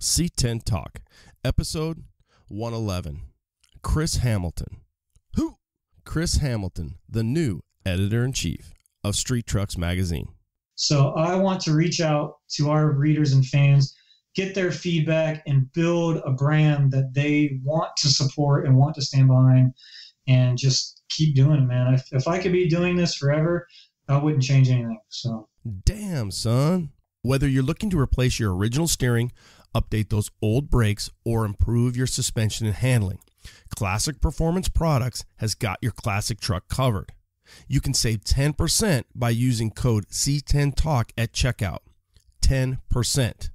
C10 Talk, episode 111. Chris Hamilton. Who? Chris Hamilton, the new editor-in-chief of Street Trucks magazine. So I want to reach out to our readers and fans, get their feedback, and build a brand that they want to support and want to stand behind, and just keep doing it, man. If I could be doing this forever, I wouldn't change anything. So, damn, son. Whether you're looking to replace your original steering, update those old brakes, or improve your suspension and handling, Classic Performance Products has got your classic truck covered. You can save 10% by using code C10TALK at checkout. 10%.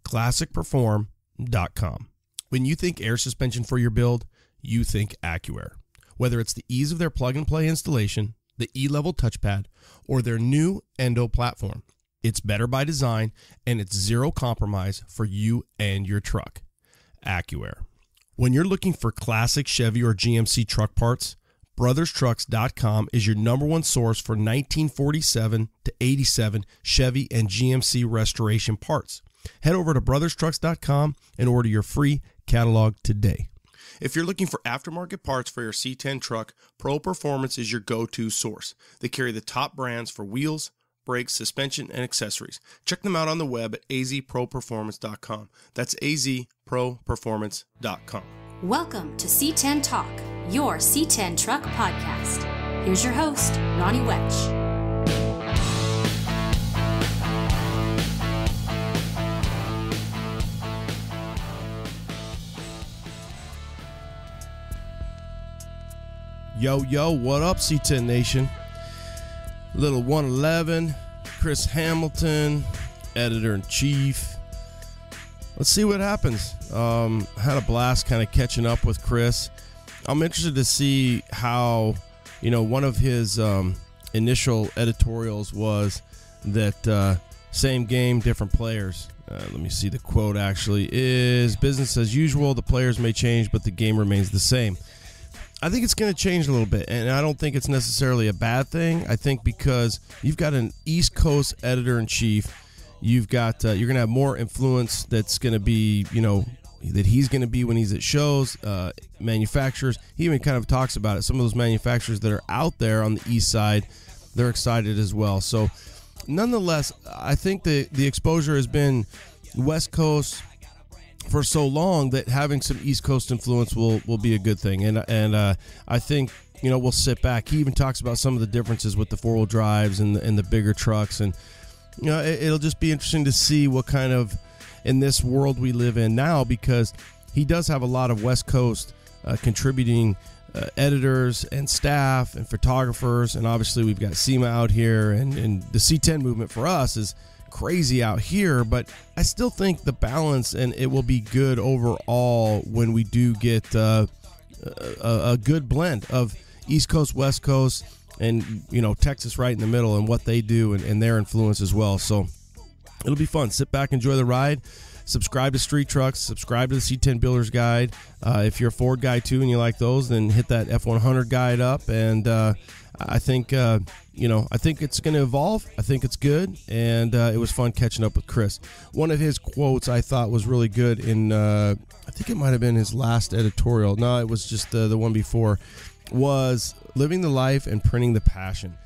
ClassicPerform.com. When you think air suspension for your build, you think AccuAir. Whether it's the ease of their plug-and-play installation, the E-Level touchpad, or their new Endo platform, it's better by design, and it's zero compromise for you and your truck. AccuAir. When you're looking for classic Chevy or GMC truck parts, BrothersTrucks.com is your number one source for 1947 to 87 Chevy and GMC restoration parts. Head over to BrothersTrucks.com and order your free catalog today. If you're looking for aftermarket parts for your C10 truck, Pro Performance is your go-to source. They carry the top brands for wheels, brakes, suspension, and accessories. Check them out on the web at azproperformance.com. That's azproperformance.com. Welcome to C10 Talk, your C10 Truck podcast. Here's your host, Ronnie Welch. Yo, what up, C10 Nation? Little 111, Chris Hamilton, editor-in-chief. Let's see what happens. Had a blast kind of catching up with Chris. I'm interested to see how, one of his initial editorials was that same game, different players. Let me see, the quote actually is, business as usual, the players may change, but the game remains the same. I think it's going to change a little bit, and I don't think it's necessarily a bad thing. I think because you've got an East Coast editor-in-chief, you've got you're going to have more influence that's going to be, that he's going to be when he's at shows, manufacturers. He even kind of talks about it. Some of those manufacturers that are out there on the east side, they're excited as well. So, nonetheless, I think the exposure has been West Coast for so long that having some East Coast influence will be a good thing. And I think, we'll sit back. He even talks about some of the differences with the four-wheel drives and the bigger trucks. And, it'll just be interesting to see what kind of, in this world we live in now, because he does have a lot of West Coast contributing editors and staff and photographers. And obviously we've got SEMA out here, and the C10 movement for us is crazy out here, but I still think the balance, and it will be good overall when we do get a good blend of East Coast, West Coast, and Texas right in the middle, and what they do and their influence as well. So it'll be fun. Sit back, enjoy the ride. Subscribe to Street Trucks, subscribe to the C10 Builders guide. If you're a Ford guy too and you like those, then hit that F100 guide up. And I think I think it's going to evolve. I think it's good, and it was fun catching up with Chris. One of his quotes I thought was really good in I think it might have been his last editorial. No, it was just the one before. Was living the life and printing the passion.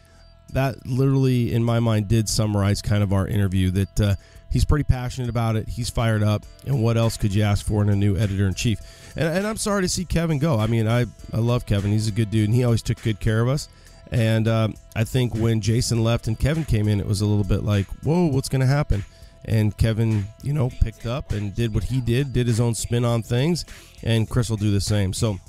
That literally, in my mind, did summarize kind of our interview. That he's pretty passionate about it. He's fired up, and what else could you ask for in a new editor-in-chief? And I'm sorry to see Kevin go. I mean, I love Kevin. He's a good dude, and he always took good care of us. And I think when Jason left and Kevin came in, it was a little bit like, whoa, what's going to happen? And Kevin, picked up and did what he did his own spin on things, and Chris will do the same. So,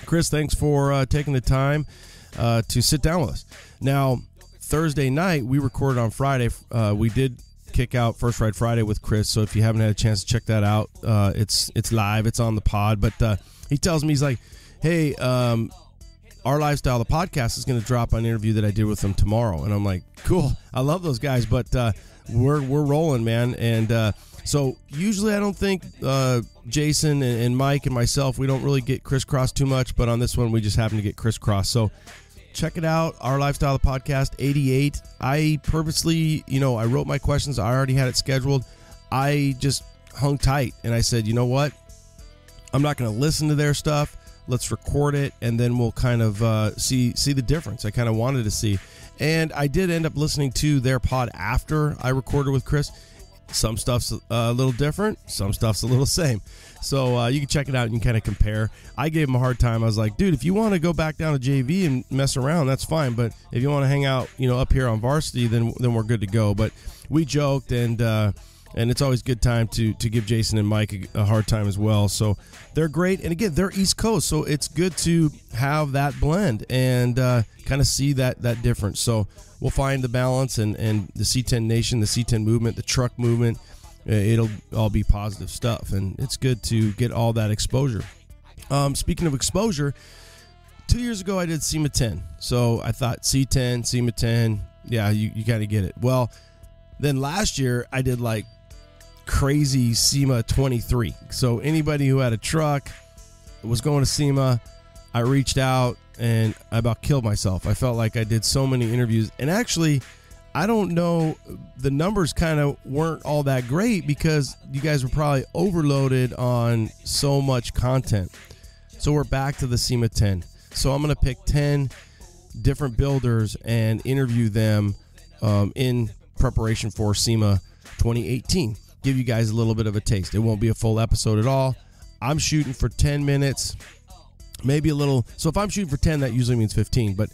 Chris, thanks for taking the time to sit down with us. Now, Thursday night, we recorded on Friday. We did kick out First Ride Friday with Chris, so if you haven't had a chance to check that out, it's live, it's on the pod. But he tells me, he's like, hey, Our Lifestyle, the podcast, is going to drop an interview that I did with them tomorrow. And I'm like, cool, I love those guys, but we're rolling, man. And so usually I don't think Jason and Mike and myself, we don't really get crisscrossed too much, but on this one we just happen to get crisscrossed. So check it out, Our Lifestyle, the podcast, 88. I purposely, I wrote my questions. I already had it scheduled. I hung tight, and I said, you know what? I'm not going to listen to their stuff. Let's record it, and then we'll kind of see the difference. I kind of wanted to see. And I did end up listening to their pod after I recorded with Chris. Some stuff's a little different. Some stuff's a little same. So you can check it out and you can kind of compare. I gave him a hard time. I was like, dude, if you want to go back down to JV and mess around, that's fine. But if you want to hang out, up here on varsity, then we're good to go. But we joked, and it's always a good time to give Jason and Mike a hard time as well. So they're great. And again, they're East Coast, so it's good to have that blend and kind of see that difference. So we'll find the balance, and the C10 Nation, the C10 movement, the truck movement, it'll all be positive stuff. And it's good to get all that exposure. Speaking of exposure, 2 years ago I did SEMA 10. So I thought C10, SEMA 10, yeah, you kind of get it. Well, then last year I did like crazy SEMA 23. So anybody who had a truck was going to SEMA, I reached out and I about killed myself. I felt like I did so many interviews, and actually I don't know, the numbers kind of weren't all that great because you guys were probably overloaded on so much content. So we're back to the SEMA 10. So I'm going to pick 10 different builders and interview them in preparation for SEMA 2018. Give you guys a little bit of a taste. It won't be a full episode at all. I'm shooting for 10 minutes, maybe a little. So if I'm shooting for 10, that usually means 15, but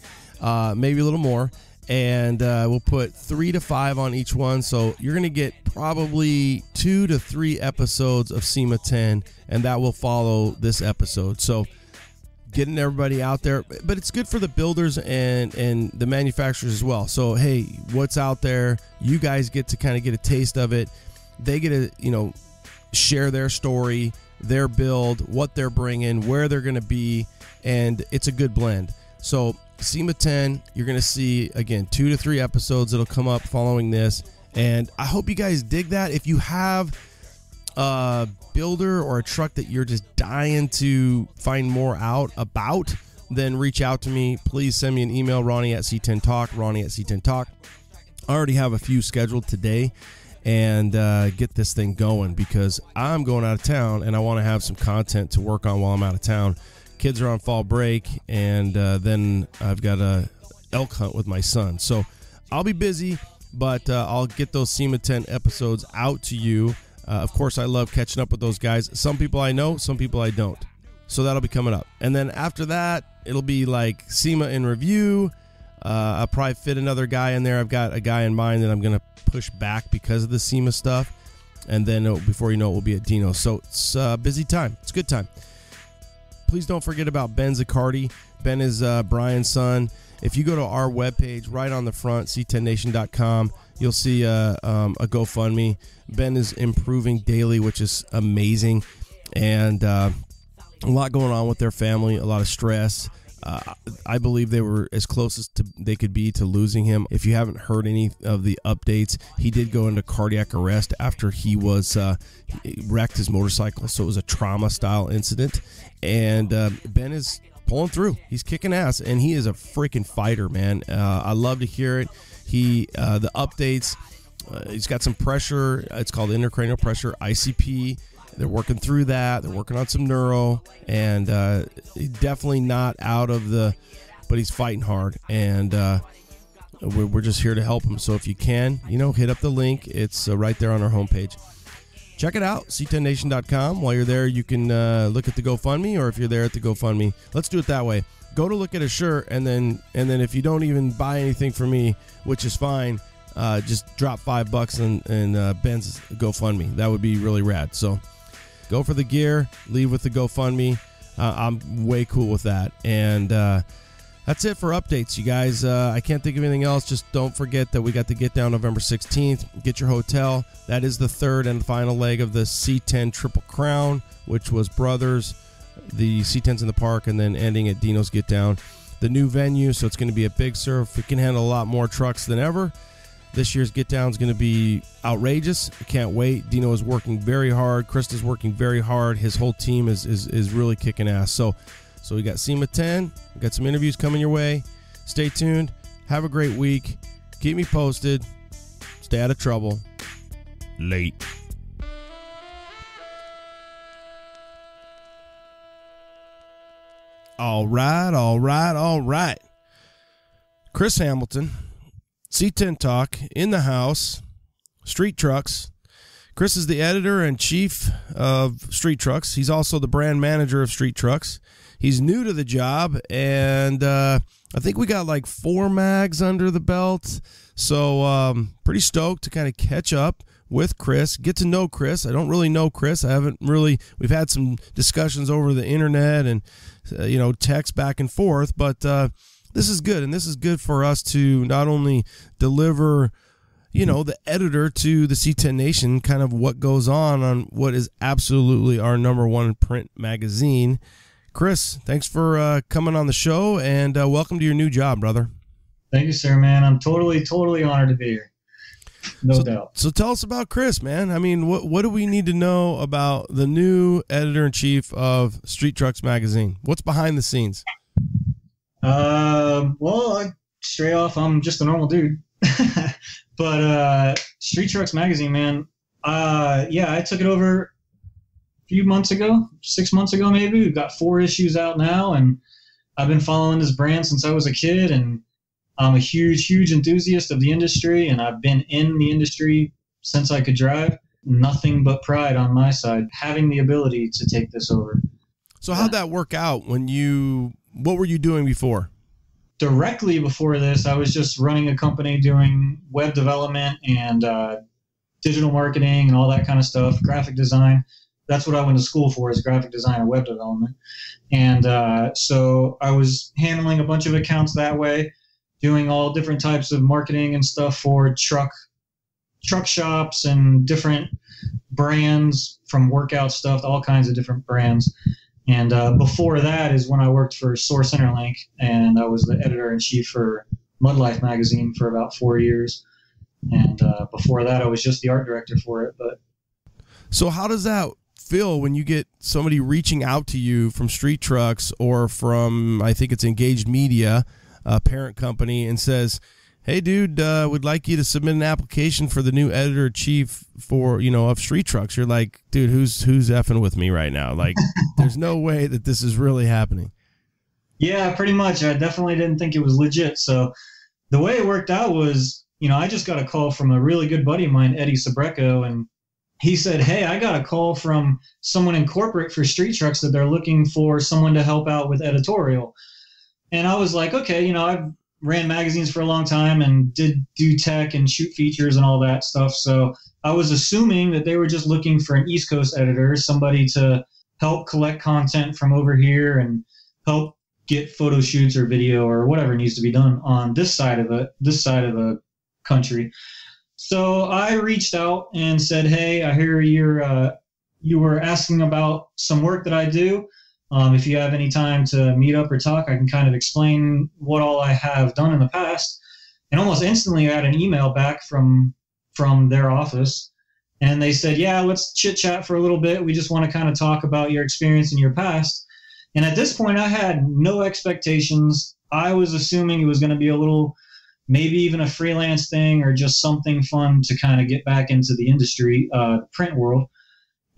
maybe a little more. And we'll put 3 to 5 on each one. So you're going to get probably 2 to 3 episodes of SEMA 10, and that will follow this episode. So getting everybody out there, but it's good for the builders and the manufacturers as well. So, hey, what's out there? You guys get to kind of get a taste of it. They get to, share their story, their build, what they're bringing, where they're going to be, and it's a good blend. So SEMA 10, you're going to see, again, 2 to 3 episodes that'll come up following this, and I hope you guys dig that. If you have a builder or a truck that you're just dying to find more out about, then reach out to me. Please send me an email, Ronnie at C10 Talk, Ronnie at C10 Talk. I already have a few scheduled today, and get this thing going because I'm going out of town and I want to have some content to work on while I'm out of town. Kids are on fall break, and then I've got a elk hunt with my son. So I'll be busy, but I'll get those SEMA 10 episodes out to you. Of course, I love catching up with those guys. Some people I know, some people I don't. So that'll be coming up. And then after that, it'll be like SEMA in review. I'll probably fit another guy in there. I've got a guy in mind that I'm going to push back because of the SEMA stuff. And then before you know it, we'll be at Dino. So it's a busy time. It's a good time. Please don't forget about Ben Zaccardi. Ben is Brian's son. If you go to our webpage, right on the front, c10nation.com, you'll see a GoFundMe. Ben is improving daily, which is amazing. And a lot going on with their family, a lot of stress. I believe they were as close as they could be to losing him. If you haven't heard any of the updates, he did go into cardiac arrest after he was he wrecked his motorcycle. So it was a trauma-style incident. And Ben is pulling through. He's kicking ass, and he is a freaking fighter, man. I love to hear it. The updates, he's got some pressure. It's called intracranial pressure, ICP. They're working through that. They're working on some neuro, and definitely not out of but he's fighting hard, and we're just here to help him. So if you can, hit up the link. It's right there on our homepage. Check it out, c10nation.com. While you're there, you can look at the GoFundMe, or if you're there at the GoFundMe, let's do it that way. Go to look at a shirt, and then if you don't even buy anything from me, which is fine, just drop $5 in Ben's GoFundMe. That would be really rad. So go for the gear, leave with the GoFundMe. I'm way cool with that. And that's it for updates, you guys. I can't think of anything else. Just don't forget that we got the Get Down November 16th. Get your hotel. That is the third and final leg of the C10 Triple Crown, which was Brothers, the C10s in the park, and then ending at Dino's Get Down. The new venue, so it's going to be a big surf. It can handle a lot more trucks than ever. This year's Get Down is going to be outrageous. I can't wait. Dino is working very hard. Krista's working very hard. His whole team is really kicking ass. So we got SEMA 10. We got some interviews coming your way. Stay tuned. Have a great week. Keep me posted. Stay out of trouble. Late. All right. Chris Hamilton, C10 Talk, in the house, Street Trucks. Chris is the editor-in-chief of Street Trucks. He's also the brand manager of Street Trucks. He's new to the job, and I think we got like 4 mags under the belt. So pretty stoked to kind of catch up with Chris, get to know Chris. I don't really know Chris. We've had some discussions over the internet and, text back and forth, but this is good. And this is good for us to not only deliver, the editor to the C10 Nation, kind of what goes on what is absolutely our number one print magazine. Chris, thanks for coming on the show, and welcome to your new job, brother. Thank you, sir, man. I'm totally honored to be here. No doubt. So tell us about Chris, man. I mean, what do we need to know about the new editor-in-chief of Street Trucks Magazine? What's behind the scenes? Straight off, I'm just a normal dude. But Street Trucks Magazine, man, I took it over a few months ago, 6 months ago maybe. We've got 4 issues out now, and I've been following this brand since I was a kid, and I'm a huge enthusiast of the industry, and I've been in the industry since I could drive. Nothing but pride on my side, having the ability to take this over. So how'd that work out what were you doing before? Directly before this, I was just running a company doing web development and digital marketing and all that kind of stuff, graphic design. That's what I went to school for, is graphic design and web development. And so I was handling a bunch of accounts that way, doing all different types of marketing and stuff for truck shops and different brands, from workout stuff to all kinds of different brands. And before that is when I worked for Source Interlink, and I was the editor-in-chief for Mud Life magazine for about 4 years. And before that, I was just the art director for it. But so how does that feel when you get somebody reaching out to you from Street Trucks or from, I think it's Engaged Media, a parent company, and says, hey dude, would like you to submit an application for the new editor-in-chief for, of Street Trucks? You're like, dude, who's effing with me right now? Like, there's no way that this is really happening. Yeah, pretty much. I definitely didn't think it was legit. So the way it worked out was, I just got a call from a really good buddy of mine, Eddie Sabreco, and he said, hey, I got a call from someone in corporate for Street Trucks that they're looking for someone to help out with editorial. And I was like, okay, I've ran magazines for a long time and did do tech and shoot features and all that stuff. So I was assuming that they were just looking for an East Coast editor, somebody to help collect content from over here and help get photo shoots or video or whatever needs to be done on this side of the country. So I reached out and said, hey, I hear you were asking about some work that I do. If you have any time to meet up or talk, I can kind of explain what all I have done in the past. And almost instantly I had an email back from their office, and they said, yeah, let's chit chat for a little bit. We just want to kind of talk about your experience in your past. And at this point I had no expectations. I was assuming it was going to be a little, maybe even a freelance thing or just something fun to kind of get back into the industry, print world.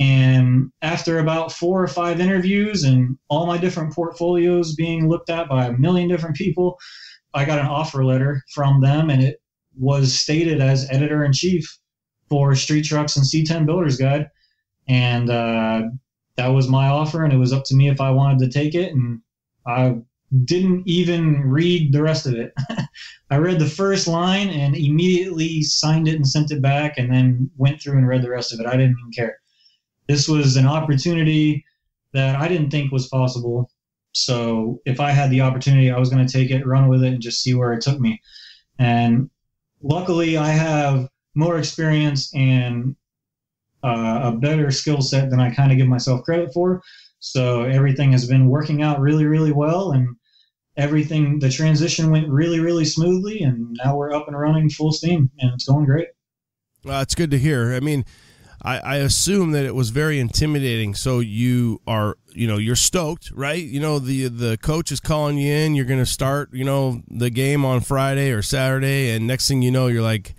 And after about 4 or 5 interviews and all my different portfolios being looked at by a million different people, I got an offer letter from them, and it was stated as editor-in-chief for Street Trucks and C10 Builders Guide. And that was my offer, and it was up to me if I wanted to take it. And I didn't even read the rest of it. I read the first line and immediately signed it and sent it back, and then went through and read the rest of it. I didn't even care. This was an opportunity that I didn't think was possible. So if I had the opportunity, I was going to take it, run with it, and just see where it took me. And luckily, I have more experience and a better skill set than I kind of give myself credit for. So everything has been working out really, really well. And the transition went really, really smoothly. And now we're up and running full steam, and it's going great. It's good to hear. I mean, I assume that it was very intimidating. So you are, you're stoked, right? The coach is calling you in. You're going to start, the game on Friday or Saturday. And next thing you know, you're like,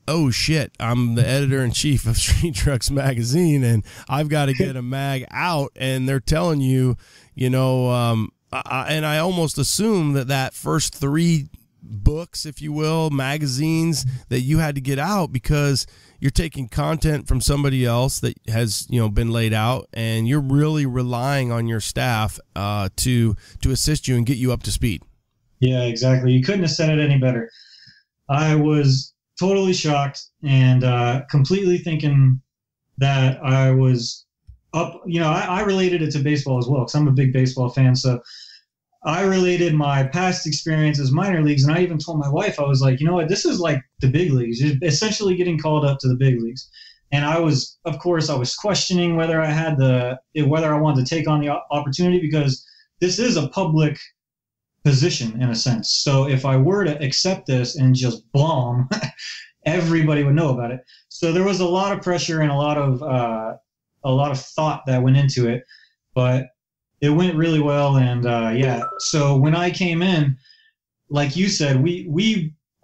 oh, shit, I'm the editor-in-chief of Street Trucks Magazine, and I've got to get a mag out. And they're telling you, and I almost assume that first 3 books, if you will, magazines that you had to get out because you're taking content from somebody else that has, been laid out, and you're really relying on your staff to assist you and get you up to speed. Yeah, exactly. You couldn't have said it any better. I was totally shocked and completely thinking that I was up. I related it to baseball as well because I'm a big baseball fan. So I related my past experience as minor leagues, and I even told my wife, I was like, you know what, this is like the big leagues. You're essentially getting called up to the big leagues. And I was questioning whether whether I wanted to take on the opportunity because this is a public position in a sense. So if I were to accept this and just bomb, everybody would know about it. So there was a lot of pressure and a lot of thought that went into it, but it went really well. And so when I came in, like you said,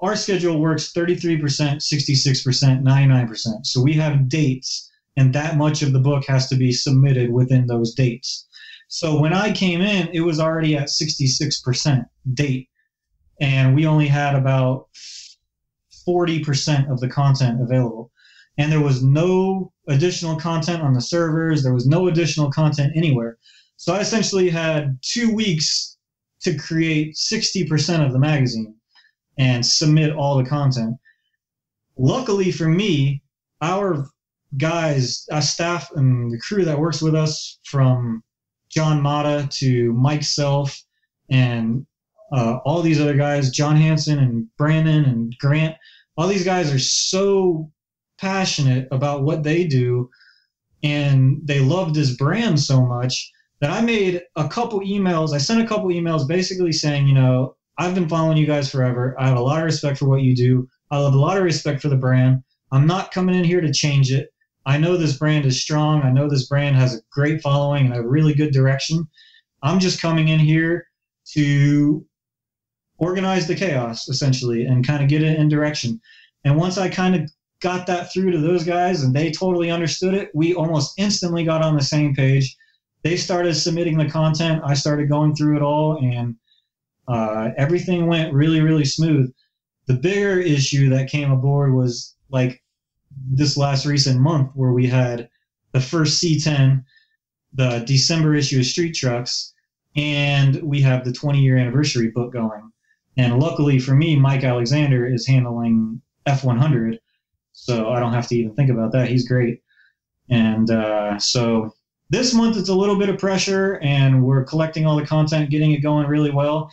our schedule works 33%, 66%, 99%. So we have dates, and that much of the book has to be submitted within those dates. So when I came in, it was already at 66% date, and we only had about 40% of the content available. And there was no additional content on the servers. There was no additional content anywhere. So I essentially had 2 weeks to create 60% of the magazine and submit all the content. Luckily for me, our guys, our staff and the crew that works with us, from John Mata to Mike Self and all these other guys, John Hansen and Brandon and Grant, all these guys are so passionate about what they do, and they love this brand so much that I made a couple emails. I sent a couple emails basically saying, I've been following you guys forever. I have a lot of respect for what you do. I have a lot of respect for the brand. I'm not coming in here to change it. I know this brand is strong. I know this brand has a great following and a really good direction. I'm just coming in here to organize the chaos, essentially, and kind of get it in direction. And once I kind of got that through to those guys and they totally understood it, we almost instantly got on the same page. They started submitting the content. I started going through it all, and everything went really, really smooth. The bigger issue that came aboard was like this last recent month where we had the first C10, the December issue of Street Trucks, and we have the 20-year anniversary book going. And luckily for me, Mike Alexander is handling F100, so I don't have to even think about that. He's great. And so this month it's a little bit of pressure, and we're collecting all the content, getting it going really well.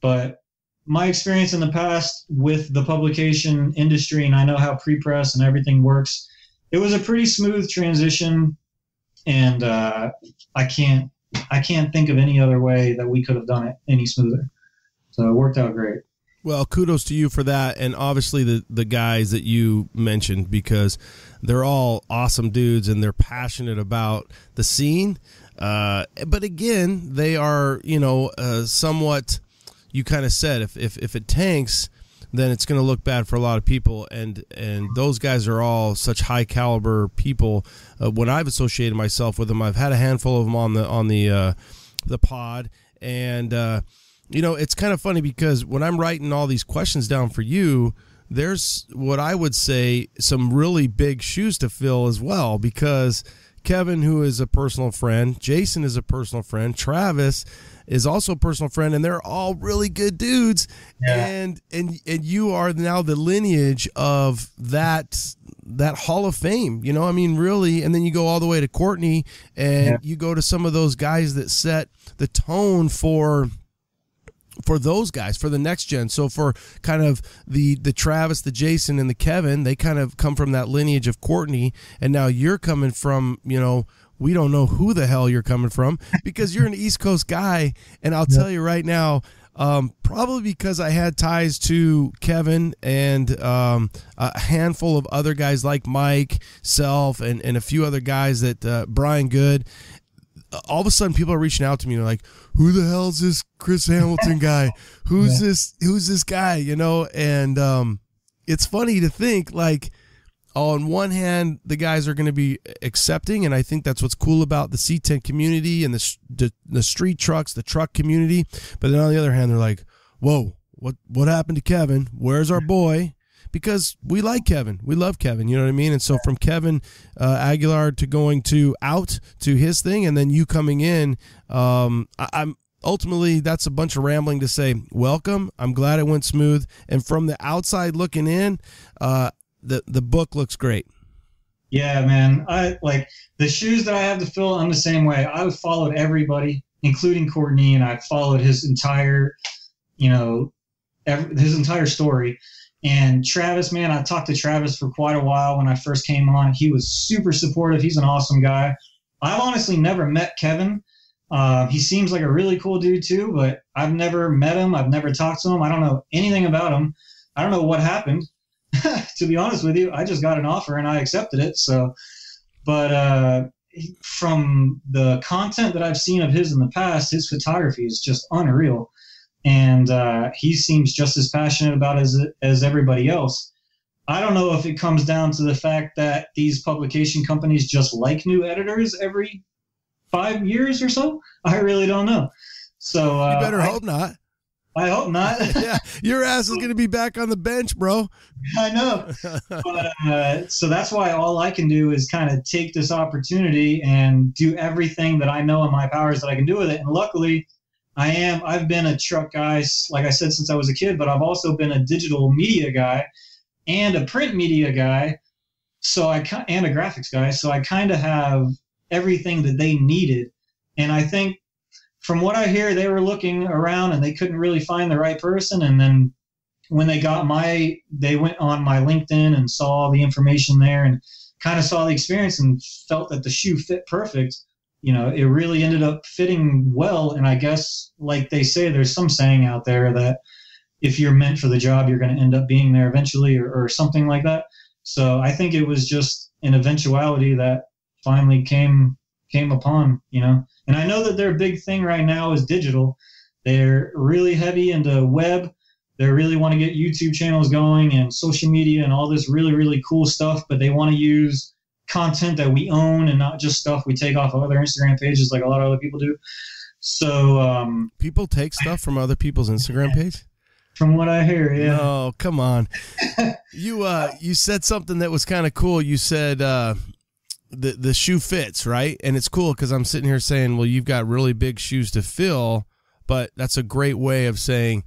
But my experience in the past with the publication industry, and I know how pre-press and everything works, it was a pretty smooth transition, and I can't think of any other way that we could have done it any smoother. So it worked out great. Well, kudos to you for that, and obviously the guys that you mentioned, because they're all awesome dudes and they're passionate about the scene. But again, they are, somewhat, you kind of said, if it tanks, then it's going to look bad for a lot of people. And those guys are all such high caliber people. When I've associated myself with them, I've had a handful of them on the pod, and it's kind of funny because when I'm writing all these questions down for you, there's what I would say some really big shoes to fill as well, because Kevin, who is a personal friend, Jason is a personal friend, Travis is also a personal friend, and they're all really good dudes. Yeah. And you are now the lineage of that Hall of Fame, really. And then you go all the way to Courtney, and you go to some of those guys that set the tone for those guys, for the next gen. So for kind of the Travis, the Jason, and the Kevin, they kind of come from that lineage of Courtney, and now you're coming from, we don't know who the hell you're coming from, because you're an East Coast guy. And I'll tell you right now, probably because I had ties to Kevin and a handful of other guys like Mike, Self, and a few other guys that Brian Good. All of a sudden people are reaching out to me. They're like, who the hell is this Chris Hamilton guy? Who's this guy? And it's funny to think, like, on one hand, the guys are going to be accepting, and I think that's what's cool about the C10 community and the street trucks, the truck community. But then on the other hand, they're like, whoa, what happened to Kevin? Where's our boy? Because we like Kevin. We love Kevin, you know what I mean? And so from Kevin Aguilar to going to out to his thing, and then you coming in, I'm ultimately, that's a bunch of rambling to say, welcome. I'm glad it went smooth. And from the outside looking in, the book looks great. Yeah, man. I like the shoes that I have to fill. I'm the same way. I've followed everybody, including Courtney, and I've followed his entire, his entire story. And Travis, man, I talked to Travis for quite a while when I first came on. He was super supportive. He's an awesome guy. I've honestly never met Kevin. He seems like a really cool dude too, but I've never met him. I've never talked to him. I don't know anything about him. I don't know what happened. To be honest with you, I just got an offer and I accepted it. So, but from the content that I've seen of his in the past, his photography is just unreal. And he seems just as passionate about it as everybody else. I don't know if it comes down to the fact that these publication companies just like new editors every 5 years or so. I really don't know. So you better hope not. I hope not. Yeah, your ass is going to be back on the bench, bro. I know. But, so that's why all I can do is kind of take this opportunity and do everything that I know in my powers that I can do with it. And luckily, I've been a truck guy, like I said, since I was a kid, but I've also been a digital media guy and a print media guy. And a graphics guy. So I kind of have everything that they needed. And I think, from what I hear, they were looking around and they couldn't really find the right person. And then when they went on my LinkedIn and saw the information there and kind of saw the experience and felt that the shoe fit perfect. It really ended up fitting well. And I guess, like they say, there's some saying out there that if you're meant for the job, you're going to end up being there eventually or something like that. So I think it was just an eventuality that finally came upon, And I know that their big thing right now is digital. They're really heavy into web. They really want to get YouTube channels going and social media and all this really, really cool stuff, but they want to use content that we own and not just stuff we take off of other Instagram pages like a lot of other people do. So people take stuff from other people's Instagram page? From what I hear, yeah. Oh, come on. You said something that was kind of cool. You said the shoe fits, right? And it's cool because I'm sitting here saying, well, you've got really big shoes to fill, but that's a great way of saying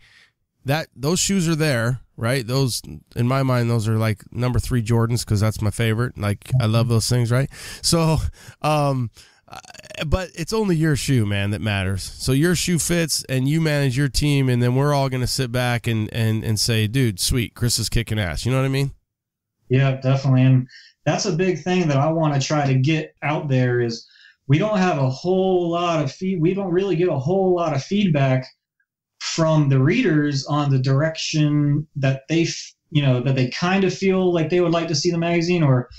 that those shoes are there, right? Those, in my mind, those are like number 3 Jordans because that's my favorite. Like, I love those things, right? So, but it's only your shoe, man, that matters. So your shoe fits and you manage your team, and then we're all going to sit back and say, dude, sweet, Chris is kicking ass. You know what I mean? Yeah, definitely. And that's a big thing that I want to try to get out there is we don't have a whole lot of we don't really get a whole lot of feedback from the readers on the direction that they kind of feel like they would like to see the magazine or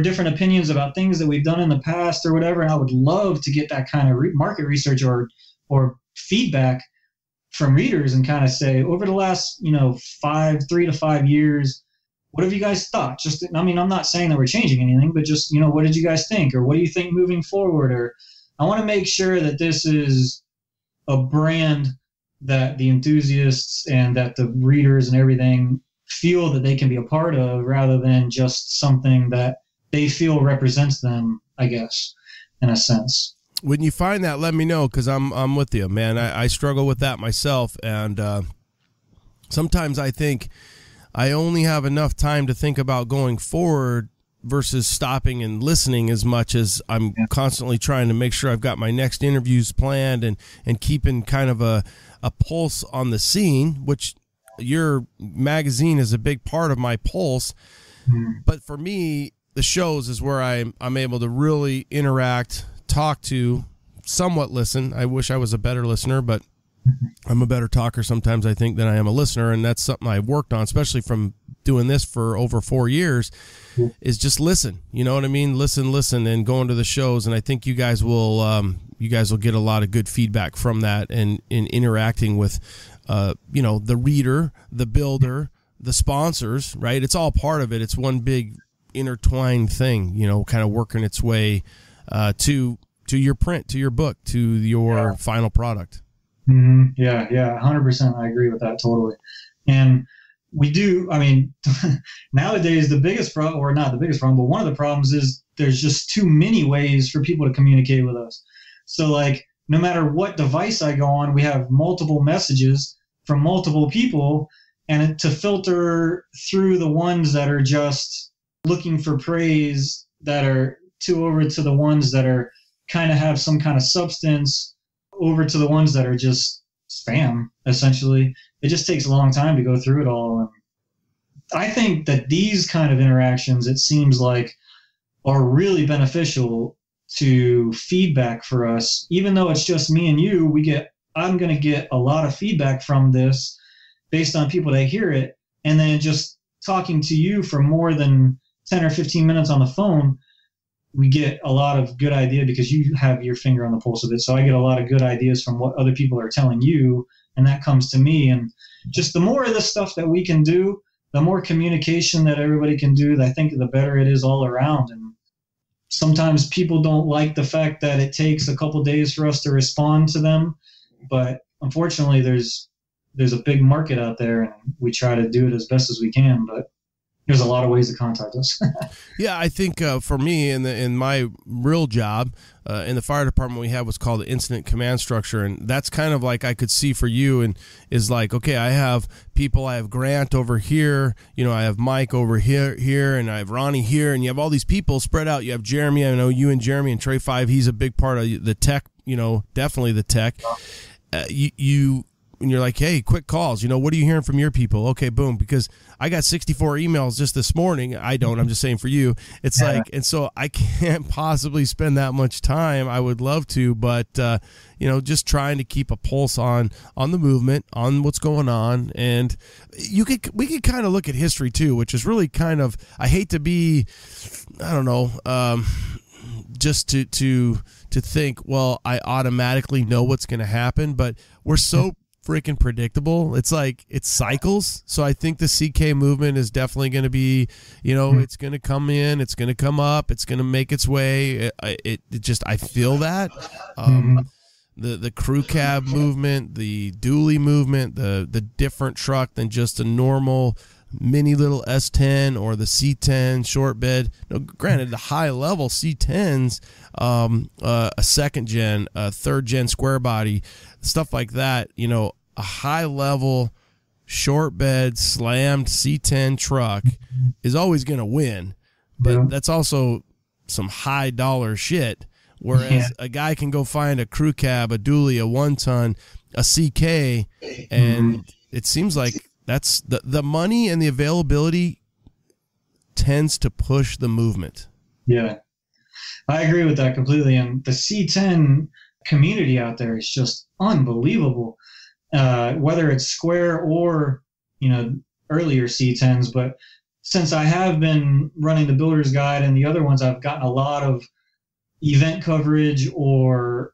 different opinions about things that we've done in the past or whatever. And I would love to get that kind of market research or feedback from readers and kind of say over the last, 3 to 5 years, what have you guys thought? I'm not saying that we're changing anything, but just, what did you guys think? Or what do you think moving forward? Or I want to make sure that this is a brand that the enthusiasts and that the readers and everything feel that they can be a part of rather than just something that they feel represents them, I guess, in a sense. When you find that, let me know because I'm with you, man. I struggle with that myself. And sometimes I think I only have enough time to think about going forward versus stopping and listening as much as I'm constantly trying to make sure I've got my next interviews planned and keeping kind of a pulse on the scene, which your magazine is a big part of my pulse. But for me, the shows is where I'm able to really interact, talk to, somewhat listen. I wish I was a better listener, but I'm a better talker sometimes, I think, than I am a listener, and that's something I've worked on, especially from doing this for over 4 years, is just listen. You know what I mean? Listen, and going to the shows, and I think you guys will get a lot of good feedback from that and in interacting with, the reader, the builder, the sponsors, right? It's all part of it. It's one big intertwined thing, kind of working its way to your print, to your book, to your final product. Mm-hmm. Yeah, 100%. I agree with that totally. And we do, nowadays the biggest problem, or not the biggest problem, but one of the problems is there's just too many ways for people to communicate with us. So like, no matter what device I go on, we have multiple messages from multiple people, and to filter through the ones that are just looking for praise, that are over to the ones that are kind of have some kind of substance, over to the ones that are just spam, essentially. It just takes a long time to go through it all. And I think that these kind of interactions, it seems like, are really beneficial to feedback for us. Even though it's just me and you, I'm going to get a lot of feedback from this based on people that hear it. And then just talking to you for more than 10 or 15 minutes on the phone, we get a lot of good idea because you have your finger on the pulse of it. So I get a lot of good ideas from what other people are telling you, and that comes to me. And just the more of this stuff that we can do, the more communication that everybody can do, I think the better it is all around. And sometimes people don't like the fact that it takes a couple days for us to respond to them. But unfortunately, there's a big market out there, and we try to do it as best as we can. But there's a lot of ways to contact us. Yeah, I think for me, in my real job in the fire department, we have what's called the incident command structure, and that's kind of like I could see for you, and is like, okay, I have people, I have Grant over here, I have Mike over here, and I have Ronnie here, and you have all these people spread out. You have Jeremy, I know you and Jeremy, and Trey 5, he's a big part of the tech, definitely the tech. And you're like, hey, quick calls. What are you hearing from your people? Okay, boom. Because I got 64 emails just this morning. I don't. I'm just saying for you. It's like, and so I can't possibly spend that much time. I would love to, but just trying to keep a pulse on the movement, on what's going on, and we could kind of look at history too, which is really kind of. I hate to be, I don't know, just to think, well, I automatically know what's going to happen, but we're so freaking predictable. It's like it cycles. So I think the CK movement is definitely going to be, it's going to come in, it's going to come up, it's going to make its way. It just, I feel that. The crew cab movement, the dually movement, the different truck than just a normal mini little S10 or the C10 short bed. No, granted, the high level C10s, a second gen, a third gen square body, stuff like that, a high level short bed slammed C10 truck is always going to win, but that's also some high dollar shit. Whereas a guy can go find a crew cab, a dually, a 1-ton, a CK, and it seems like that's the money and the availability tends to push the movement. Yeah, I agree with that completely. And the C10 community out there is just unbelievable, whether it's square or, earlier C10s. But since I have been running the Builder's Guide and the other ones, I've gotten a lot of event coverage, or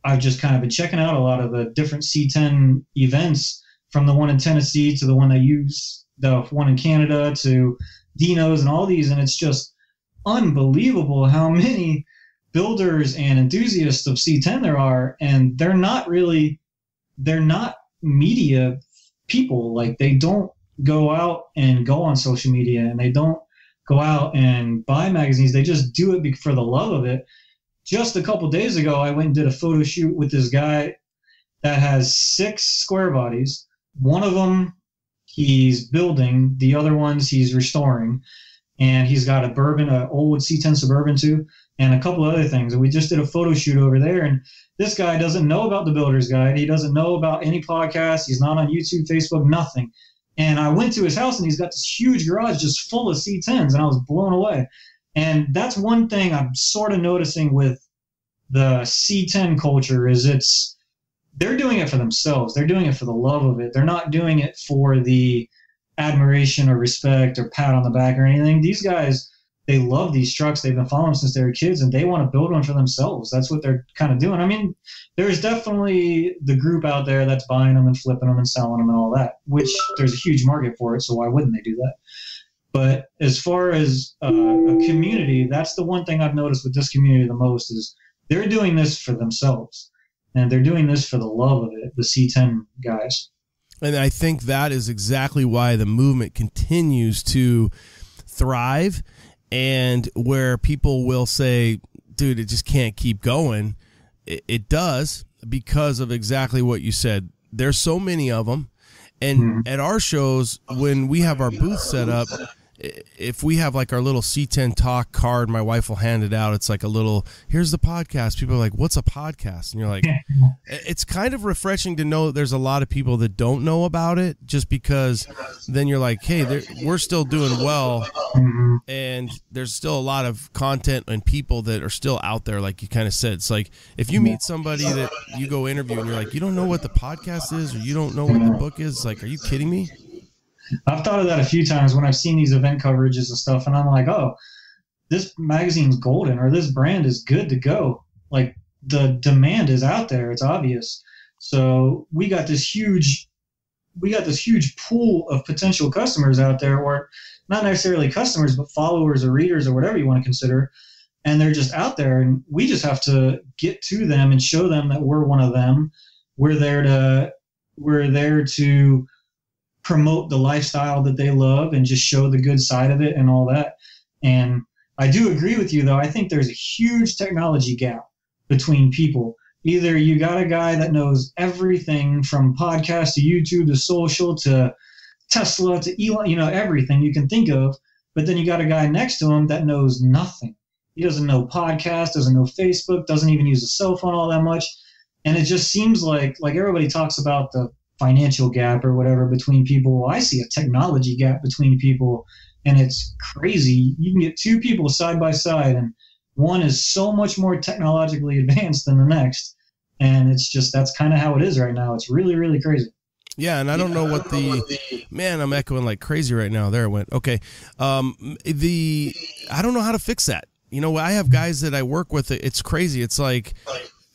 I've just kind of been checking out a lot of the different C10 events, from the one in Tennessee to the one they use, the one in Canada, to Dino's and all these. And it's just unbelievable how many builders and enthusiasts of C10 there are. And they're not media people. Like, they don't go out and go on social media, and they don't go out and buy magazines. They just do it for the love of it. Just a couple days ago, I went and did a photo shoot with this guy that has 6 square bodies. One of them he's building, the other ones he's restoring, and he's got an old C10 Suburban too, and a couple other things. And we just did a photo shoot over there, and this guy doesn't know about the Builder's Guide. He doesn't know about any podcast. He's not on YouTube, Facebook, nothing. And I went to his house, and he's got this huge garage just full of C10s, and I was blown away. And that's one thing I'm sort of noticing with the C10 culture is they're doing it for themselves. They're doing it for the love of it. They're not doing it for the admiration or respect or pat on the back or anything. These guys, they love these trucks. They've been following them since they were kids, and they want to build one for themselves. That's what they're kind of doing. I mean, there's definitely the group out there that's buying them and flipping them and selling them and all that, which there's a huge market for it, so why wouldn't they do that? But as far as a community, that's the one thing I've noticed with this community the most is they're doing this for themselves, and they're doing this for the love of it, the C10 guys. And I think that is exactly why the movement continues to thrive, and where people will say, dude, it just can't keep going. It does, because of exactly what you said. There's so many of them. And at our shows, when we have our booth set up, if we have like our little C10 Talk card, my wife will hand it out. It's like a little, here's the podcast. People are like, what's a podcast? And you're like, it's kind of refreshing to know that there's a lot of people that don't know about it, just because then you're like, hey, we're still doing well. And there's still a lot of content and people that are still out there. Like you kind of said, it's like if you meet somebody that you go interview and you're like, you don't know what the podcast is, or you don't know what the book is. Like, are you kidding me? I've thought of that a few times when I've seen these event coverages and stuff, and I'm like, oh, this magazine's golden, or this brand is good to go. Like, the demand is out there. It's obvious. So we got this huge pool of potential customers out there, or not necessarily customers, but followers or readers or whatever you want to consider. And they're just out there, and we just have to get to them and show them that we're one of them. We're there to promote the lifestyle that they love and just show the good side of it and all that. And I do agree with you, though. I think there's a huge technology gap between people. Either you got a guy that knows everything from podcast to YouTube to social to Tesla to Elon, everything you can think of. But then you got a guy next to him that knows nothing. He doesn't know podcast, doesn't know Facebook, doesn't even use a cell phone all that much. And it just seems like everybody talks about the financial gap or whatever between people. Well, I see a technology gap between people, and it's crazy. You can get two people side by side, and one is so much more technologically advanced than the next. And it's just, that's kind of how it is right now. It's really, really crazy. Yeah, and I don't know what man, I'm echoing like crazy right now. There it went. Okay. I don't know how to fix that. I have guys that I work with. It's crazy. It's like,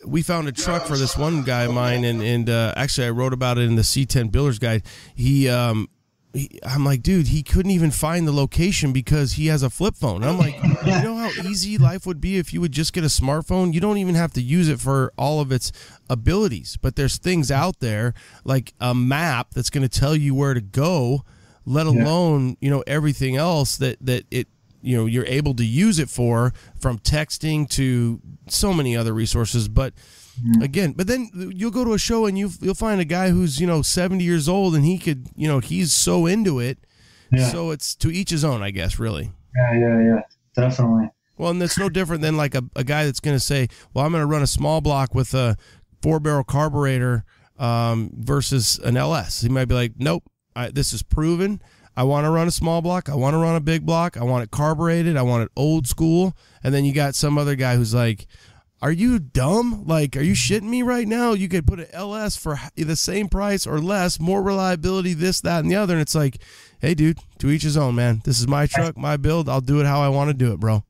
we found a truck for this one guy of mine, and actually I wrote about it in the C10 Builders guide. I'm like, dude, he couldn't even find the location because he has a flip phone. And I'm like, you know how easy life would be if you would just get a smartphone? You don't even have to use it for all of its abilities, but there's things out there like a map that's going to tell you where to go, let alone, everything else that it, you're able to use it for, from texting to so many other resources. But but then you'll go to a show and you'll find a guy who's 70 years old, and he could he's so into it. So it's to each his own, I guess, really. Yeah, definitely. Well, and that's no different than like a guy that's going to say, well, I'm going to run a small block with a 4-barrel carburetor versus an LS. He might be like, nope, this is proven. I want to run a small block. I want to run a big block. I want it carbureted. I want it old school. And then you got some other guy who's like, are you dumb? Like, are you shitting me right now? You could put an LS for the same price or less, more reliability, this, that, and the other. And it's like, hey, dude, to each his own, man. This is my truck, my build. I'll do it how I want to do it, bro.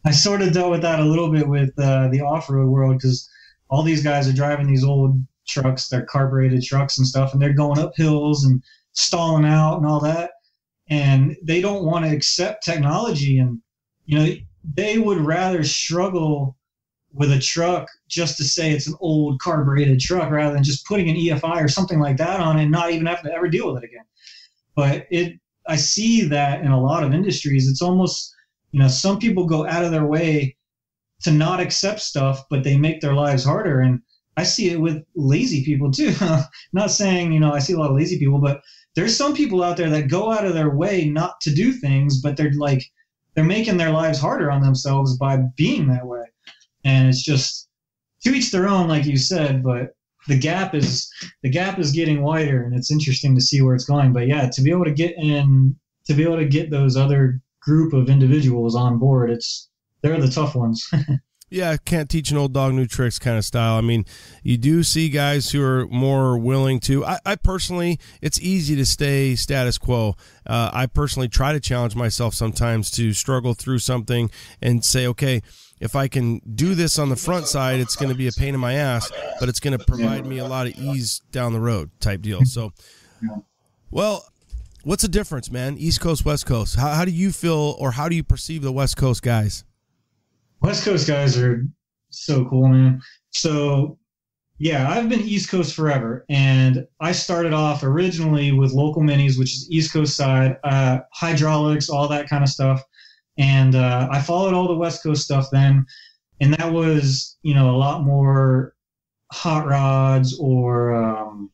I sort of dealt with that a little bit with the off-road world, because all these guys are driving these old trucks, they're carbureted trucks and stuff, and they're going up hills and stalling out and all that. And they don't want to accept technology. And, they would rather struggle with a truck just to say it's an old carbureted truck rather than just putting an EFI or something like that on it and not even having to ever deal with it again. But I see that in a lot of industries. It's almost, some people go out of their way to not accept stuff, but they make their lives harder. And I see it with lazy people too. Not saying, I see a lot of lazy people, but there's some people out there that go out of their way not to do things, but they're making their lives harder on themselves by being that way. And it's just to each their own, like you said, but the gap is getting wider, and it's interesting to see where it's going. But yeah, to be able to get those other group of individuals on board, they're the tough ones. Yeah, can't teach an old dog new tricks kind of style. I mean, you do see guys who are more willing to. I personally, it's easy to stay status quo. I personally try to challenge myself sometimes to struggle through something and say, okay, if I can do this on the front side, it's going to be a pain in my ass, but it's going to provide me a lot of ease down the road type deal. So, well, What's the difference, man? East Coast, West Coast. How do you feel, or how do you perceive the West Coast guys? West Coast guys are so cool, man. So, yeah, I've been East Coast forever, and I started off originally with local minis, which is East Coast side, hydraulics, all that kind of stuff. And I followed all the West Coast stuff then, and that was, a lot more hot rods or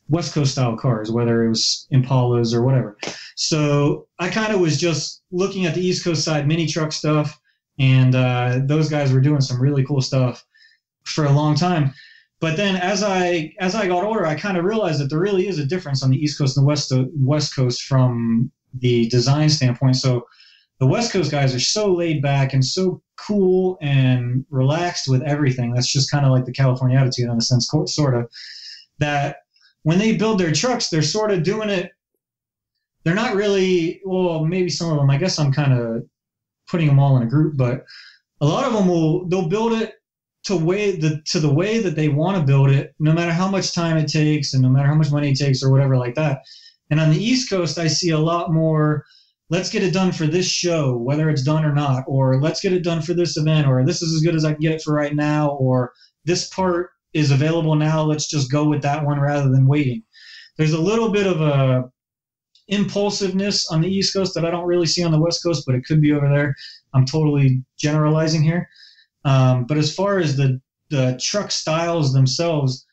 West Coast style cars, whether it was Impalas or whatever. So I kind of was just looking at the East Coast side mini truck stuff, and those guys were doing some really cool stuff for a long time. But then as I got older, I kind of realized that there really is a difference on the East Coast and the West Coast from the design standpoint. So the West Coast guys are so laid back and so cool and relaxed with everything. That's just kind of like the California attitude in a sense, sort of, that when they build their trucks, they're sort of doing it. They're not really, well, maybe some of them, I guess I'm kind of putting them all in a group, but a lot of them they'll build it to the way that they want to build it, no matter how much time it takes and no matter how much money it takes or whatever like that. And on the East Coast, I see a lot more, let's get it done for this show, whether it's done or not, or let's get it done for this event, or this is as good as I can get it for right now, or this part is available now, let's just go with that one rather than waiting. There's a little bit of a impulsiveness on the East Coast that I don't really see on the West Coast, but it could be over there. I'm totally generalizing here. But as far as the truck styles themselves,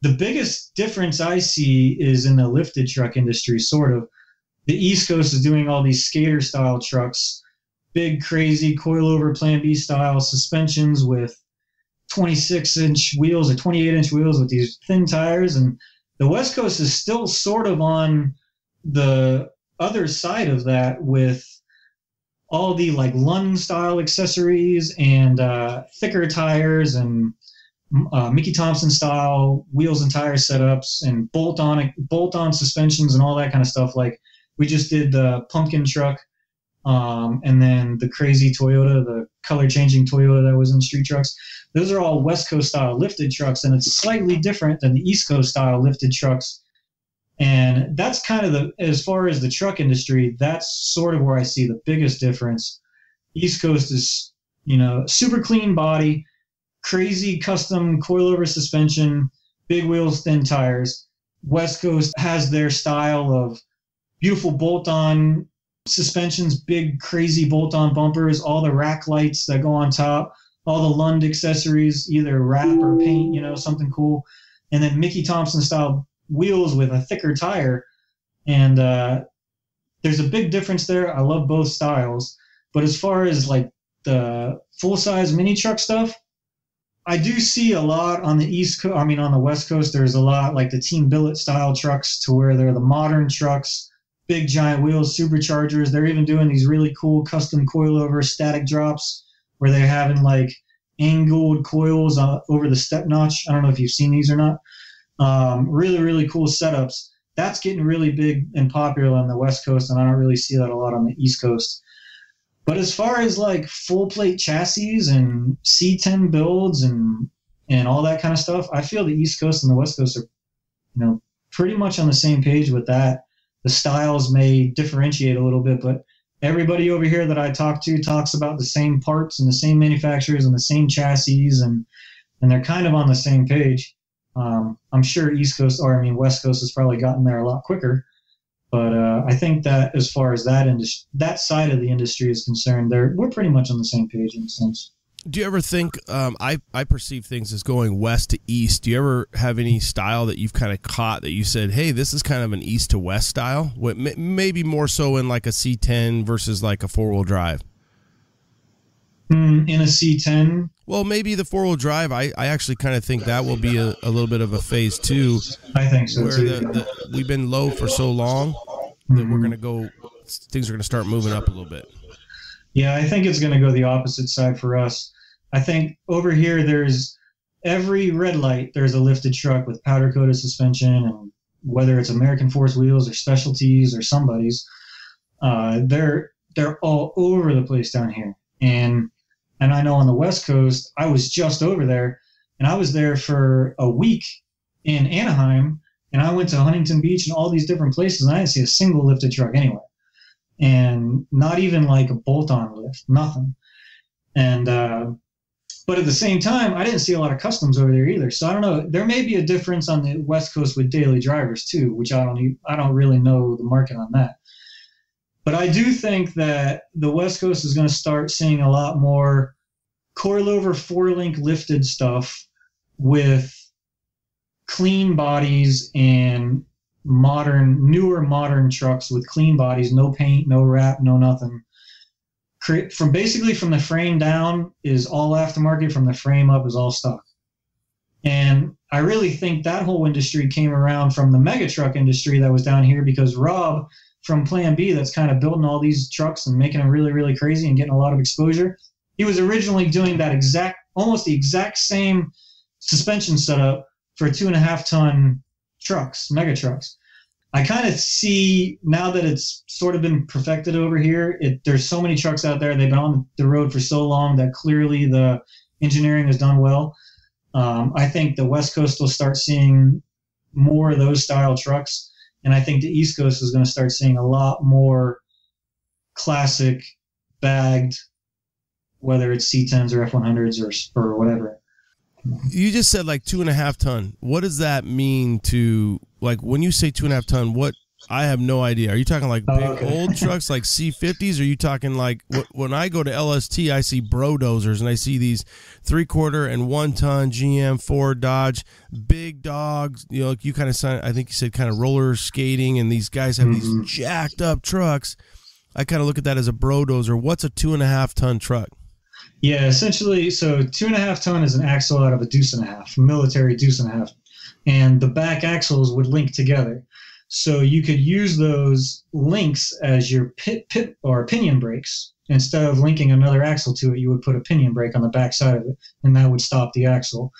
the biggest difference I see is in the lifted truck industry, sort of. The East Coast is doing all these skater style trucks, big, crazy coilover Plan B style suspensions with 26-inch wheels or 28-inch wheels with these thin tires. And the West Coast is still sort of on the other side of that with all the like Lund style accessories and thicker tires and Mickey Thompson style wheels and tire setups and bolt-on suspensions and all that kind of stuff. Like we just did the pumpkin truck and then the crazy Toyota, the color changing Toyota that was in street trucks. Those are all West Coast style lifted trucks, and it's slightly different than the East Coast style lifted trucks. And that's kind of as far as the truck industry, that's sort of where I see the biggest difference. East Coast is, super clean body, crazy custom coilover suspension, big wheels, thin tires. West Coast has their style of beautiful bolt-on suspensions, big crazy bolt-on bumpers, all the rack lights that go on top, all the Lund accessories, either wrap or paint, something cool. And then Mickey Thompson style wheels with a thicker tire. And there's a big difference there. I love both styles. But as far as like the full-size mini truck stuff, I do see a lot on the on the West Coast. There's a lot like the Team Billet style trucks, to where they're the modern trucks, big giant wheels, superchargers. They're even doing these really cool custom coilover static drops where they're having like angled coils over the step notch. I don't know if you've seen these or not. Really, really cool setups. That's getting really big and popular on the West Coast, and I don't really see that a lot on the East Coast. But as far as like full plate chassis and C10 builds and all that kind of stuff, I feel the East Coast and the West Coast are, pretty much on the same page with that. The styles may differentiate a little bit, but everybody over here that I talk to talks about the same parts and the same manufacturers and the same chassis, and they're kind of on the same page. I'm sure West Coast has probably gotten there a lot quicker. But I think that as far as that side of the industry is concerned, we're pretty much on the same page in a sense. Do you ever think, I perceive things as going west to east. Do you ever have any style that you've kind of caught that you said, hey, this is kind of an east to west style? Maybe more so in like a C10 versus like a four-wheel drive? In a C10? Well, maybe the four-wheel drive, I actually kind of think that will be a little bit of a phase two. I think so, where too. We've been low for so long that we're going to go, things are going to start moving up a little bit. Yeah, I think it's going to go the opposite side for us. I think over here there's every red light, there's a lifted truck with powder-coated suspension, and whether it's American Force wheels or Specialties or somebody's, they're all over the place down here. And I know on the West Coast, I was just over there, and I was there for a week in Anaheim And I went to Huntington Beach and all these different places, and I didn't see a single lifted truck anywhere. And not even like a bolt-on lift, nothing. And but at the same time, I didn't see a lot of customs over there either. So I don't know. There may be a difference on the West Coast with daily drivers too, which I don't really know the market on that. But I do think that the West Coast is going to start seeing a lot more coilover 4-link lifted stuff with clean bodies and newer modern trucks with clean bodies, no paint, no wrap, no nothing. From the frame down is all aftermarket, from the frame up is all stock. And I really think that whole industry came around from the mega truck industry that was down here, because Rob from Plan B, that's kind of building all these trucks and making them really, really crazy and getting a lot of exposure, he was originally doing that almost the exact same suspension setup for 2.5-ton trucks, mega trucks. I kind of see now that it's sort of been perfected over here, there's so many trucks out there, they've been on the road for so long that clearly the engineering is done well. I think the West Coast will start seeing more of those style trucks, and I think the East Coast is going to start seeing a lot more classic bagged, whether it's C10s or F100s or whatever. You just said like 2.5 ton. What does that mean to, like, when you say 2.5 ton, what? I have no idea. Are you talking like big old trucks like C50s? Or are you talking like, when I go to LST, I see bro dozers and I see these 3/4 and 1 ton GM, Ford, Dodge, big dogs. You know, like you kind of said, I think you said kind of roller skating, and these guys have these jacked up trucks. I kind of look at that as a bro dozer. What's a 2.5 ton truck? Yeah, essentially, so 2.5 ton is an axle out of a deuce and a half, military deuce and a half, and the back axles would link together. So you could use those links as your pit or pinion brakes. Instead of linking another axle to it, you would put a pinion brake on the back side of it, and that would stop the axle.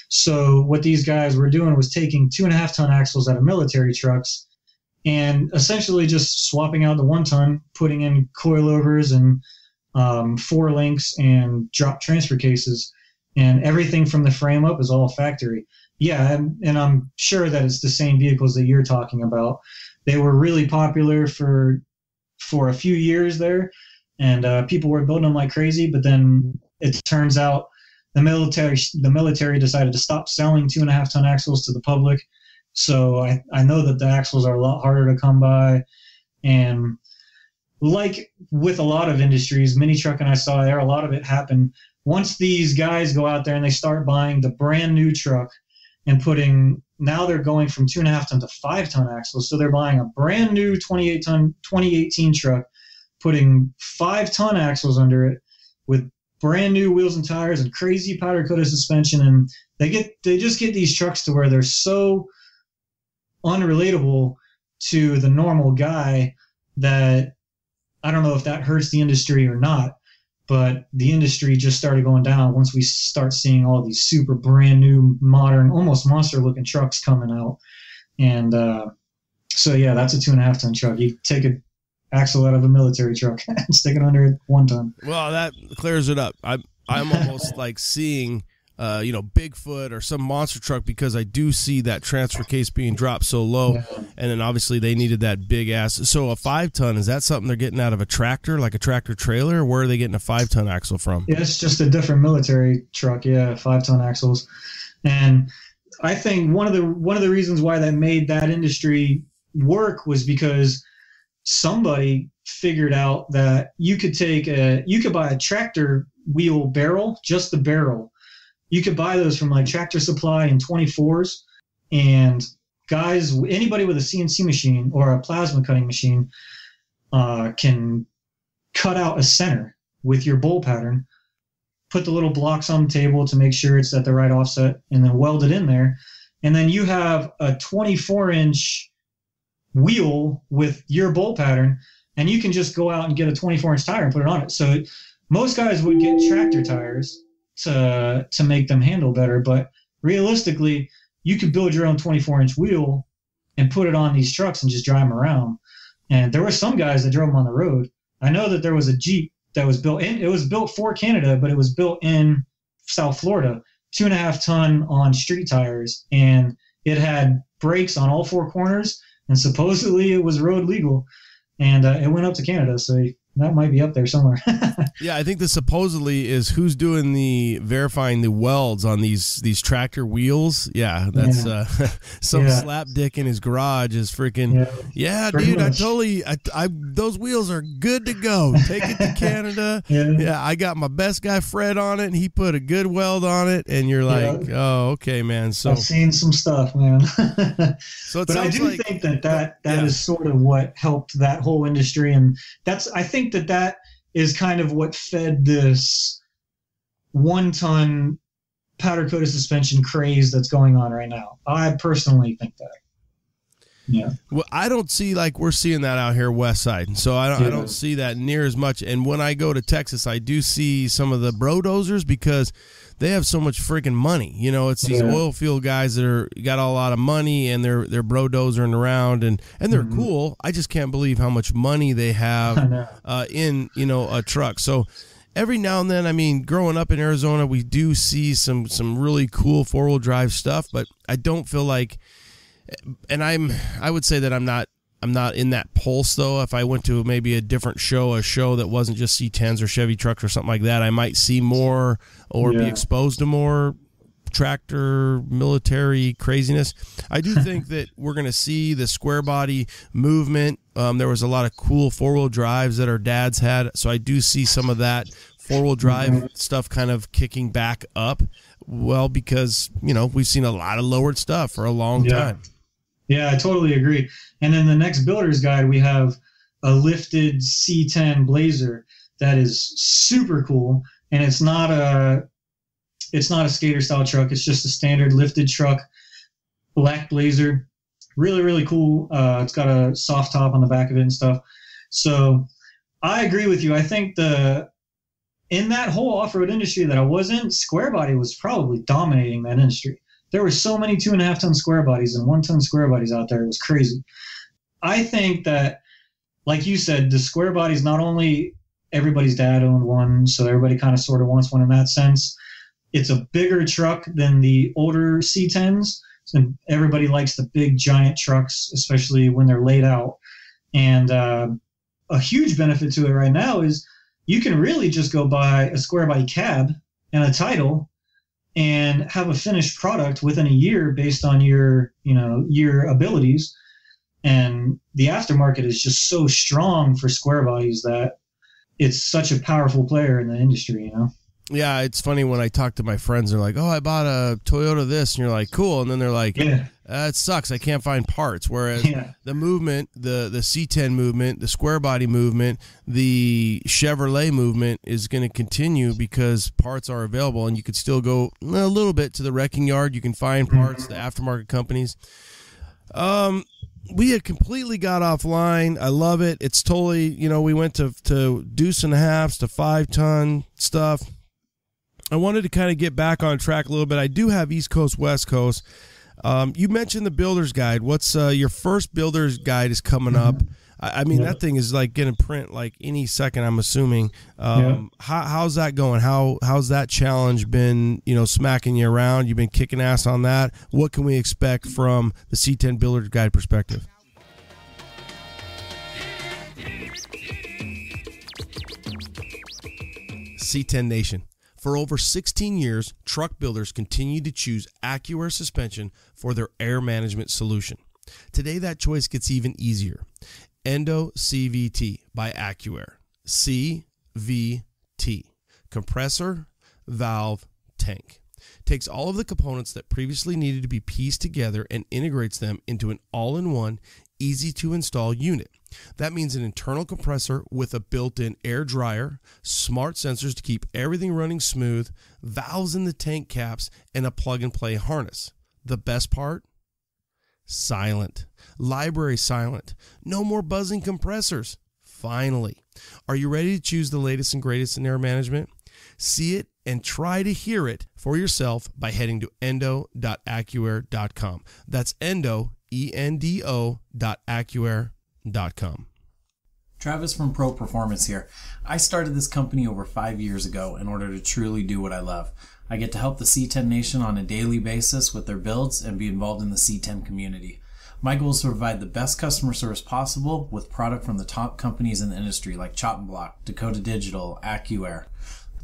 So what these guys were doing was taking 2.5 ton axles out of military trucks and essentially just swapping out the 1 ton, putting in coilovers and 4 links and drop transfer cases, and everything from the frame up is all factory. Yeah, and I'm sure that it's the same vehicles that you're talking about. They were really popular for a few years there, and people were building them like crazy. But then it turns out the military decided to stop selling 2.5 ton axles to the public. So I know that the axles are a lot harder to come by, and like with a lot of industries, mini trucking, I saw there, a lot of it happened once these guys go out there and they start buying the brand new truck and now they're going from 2.5 ton to 5 ton axles. So they're buying a brand new 2018 truck, putting 5 ton axles under it with brand new wheels and tires and crazy powder coated suspension. And they just get these trucks to where they're so unrelatable to the normal guy that I don't know if that hurts the industry or not, but the industry just started going down once we start seeing all these super brand new, modern, almost monster-looking trucks coming out. And so, yeah, that's a 2.5 ton truck. You take an axle out of a military truck and stick it under 1 ton. Well, that clears it up. I'm almost like seeing Bigfoot or some monster truck, because I do see that transfer case being dropped so low, and then obviously they needed that big ass. So a 5 ton, is that something they're getting out of a tractor, like a tractor trailer, or where are they getting a 5 ton axle from? Yeah, it's just a different military truck. Yeah, 5 ton axles. And I think one of the reasons why that made that industry work was because somebody figured out that you could buy a tractor wheel barrel, just the barrel. You could buy those from like Tractor Supply in 24s, and guys, anybody with a CNC machine or a plasma cutting machine can cut out a center with your bowl pattern, put the little blocks on the table to make sure it's at the right offset, and then weld it in there. And then you have a 24-inch wheel with your bowl pattern, and you can just go out and get a 24-inch tire and put it on it. So most guys would get tractor tires to make them handle better, but realistically, you could build your own 24-inch wheel and put it on these trucks and just drive them around. And there were some guys that drove them on the road. I know that there was a Jeep that was built in. It was built for Canada, but it was built in South Florida, 2.5 ton on street tires, and it had brakes on all four corners, and supposedly it was road legal, and it went up to Canada, so that might be up there somewhere. Yeah, I think the supposedly is who's doing the verifying the welds on these tractor wheels. Yeah, that's some slap dick in his garage is freaking. Yeah, dude, much. I those wheels are good to go. Take it to Canada. Yeah, I got my best guy Fred on it, and he put a good weld on it, and you're like, oh, okay, man. So I've seen some stuff, man. So but I do think that is sort of what helped that whole industry, and I think that is kind of what fed this 1-ton powder coated suspension craze that's going on right now. I personally think that. Yeah. Well, I don't see like we're seeing that out here west side, so I don't see that near as much. And when I go to Texas, I do see some of the brodozers because they have so much freaking money. You know, it's these oil field guys that got a lot of money and they're brodozering around and they're cool. I just can't believe how much money they have in, you know, a truck. So every now and then, I mean, growing up in Arizona, we do see some really cool 4-wheel drive stuff, but I don't feel like, and I would say that I'm not in that pulse, though. If I went to maybe a different show, a show that wasn't just C10s or Chevy trucks or something like that, I might see more or be exposed to more tractor military craziness. I do think that we're going to see the square body movement. There was a lot of cool 4-wheel drives that our dads had, so I do see some of that 4-wheel drive stuff kind of kicking back up. Well, because, you know, we've seen a lot of lowered stuff for a long time. Yeah, I totally agree. And in the next Builder's Guide, we have a lifted C10 Blazer that is super cool, and it's not a skater style truck. It's just a standard lifted truck, black Blazer, really, really cool. It's got a soft top on the back of it and stuff. So I agree with you. I think in that whole off-road industry that I was in, square body was probably dominating that industry. There were so many 2.5-ton square bodies and 1-ton square bodies out there. It was crazy. I think that, like you said, the square bodies, not only everybody's dad owned one, so everybody kind of sort of wants one in that sense. It's a bigger truck than the older C10s. And everybody likes the big giant trucks, especially when they're laid out. And a huge benefit to it right now is you can really just go buy a square body cab and a title and have a finished product within a year based on your abilities. And the aftermarket is just so strong for square bodies that it's such a powerful player in the industry, you know? Yeah, it's funny when I talk to my friends, they're like, oh, I bought a Toyota this, and you're like, cool. And then they're like, it sucks. I can't find parts. Whereas the movement, the C10 movement, the square body movement, the Chevrolet movement is going to continue because parts are available, and you could still go a little bit to the wrecking yard. You can find parts, the aftermarket companies. We had completely got offline. I love it. It's totally, you know, we went to deuce and a halves to 5-ton stuff. I wanted to kind of get back on track a little bit. I do have East Coast, West Coast. You mentioned the Builder's Guide. What's your first Builder's Guide is coming up? I mean, that thing is like going to print like any second, I'm assuming. How's that going? How's that challenge been, you know, smacking you around? You've been kicking ass on that. What can we expect from the C10 Builder's Guide perspective? C10 Nation. For over 16 years, truck builders continue to choose AccuAir suspension for their air management solution. Today, that choice gets even easier. Endo CVT by AccuAir. CVT. Compressor, valve, tank. Takes all of the components that previously needed to be pieced together and integrates them into an all-in-one, easy-to-install unit. That means an internal compressor with a built-in air dryer, smart sensors to keep everything running smooth, valves in the tank caps, and a plug-and-play harness. The best part? Silent. Library silent. No more buzzing compressors. Finally. Are you ready to choose the latest and greatest in air management? See it and try to hear it for yourself by heading to endo.accuair.com. That's endo, ENDO.accuair.com. Travis from Pro Performance here. I started this company over 5 years ago in order to truly do what I love. I get to help the C10 Nation on a daily basis with their builds and be involved in the C10 community. My goal is to provide the best customer service possible with product from the top companies in the industry like Chop & Block, Dakota Digital, AccuAir.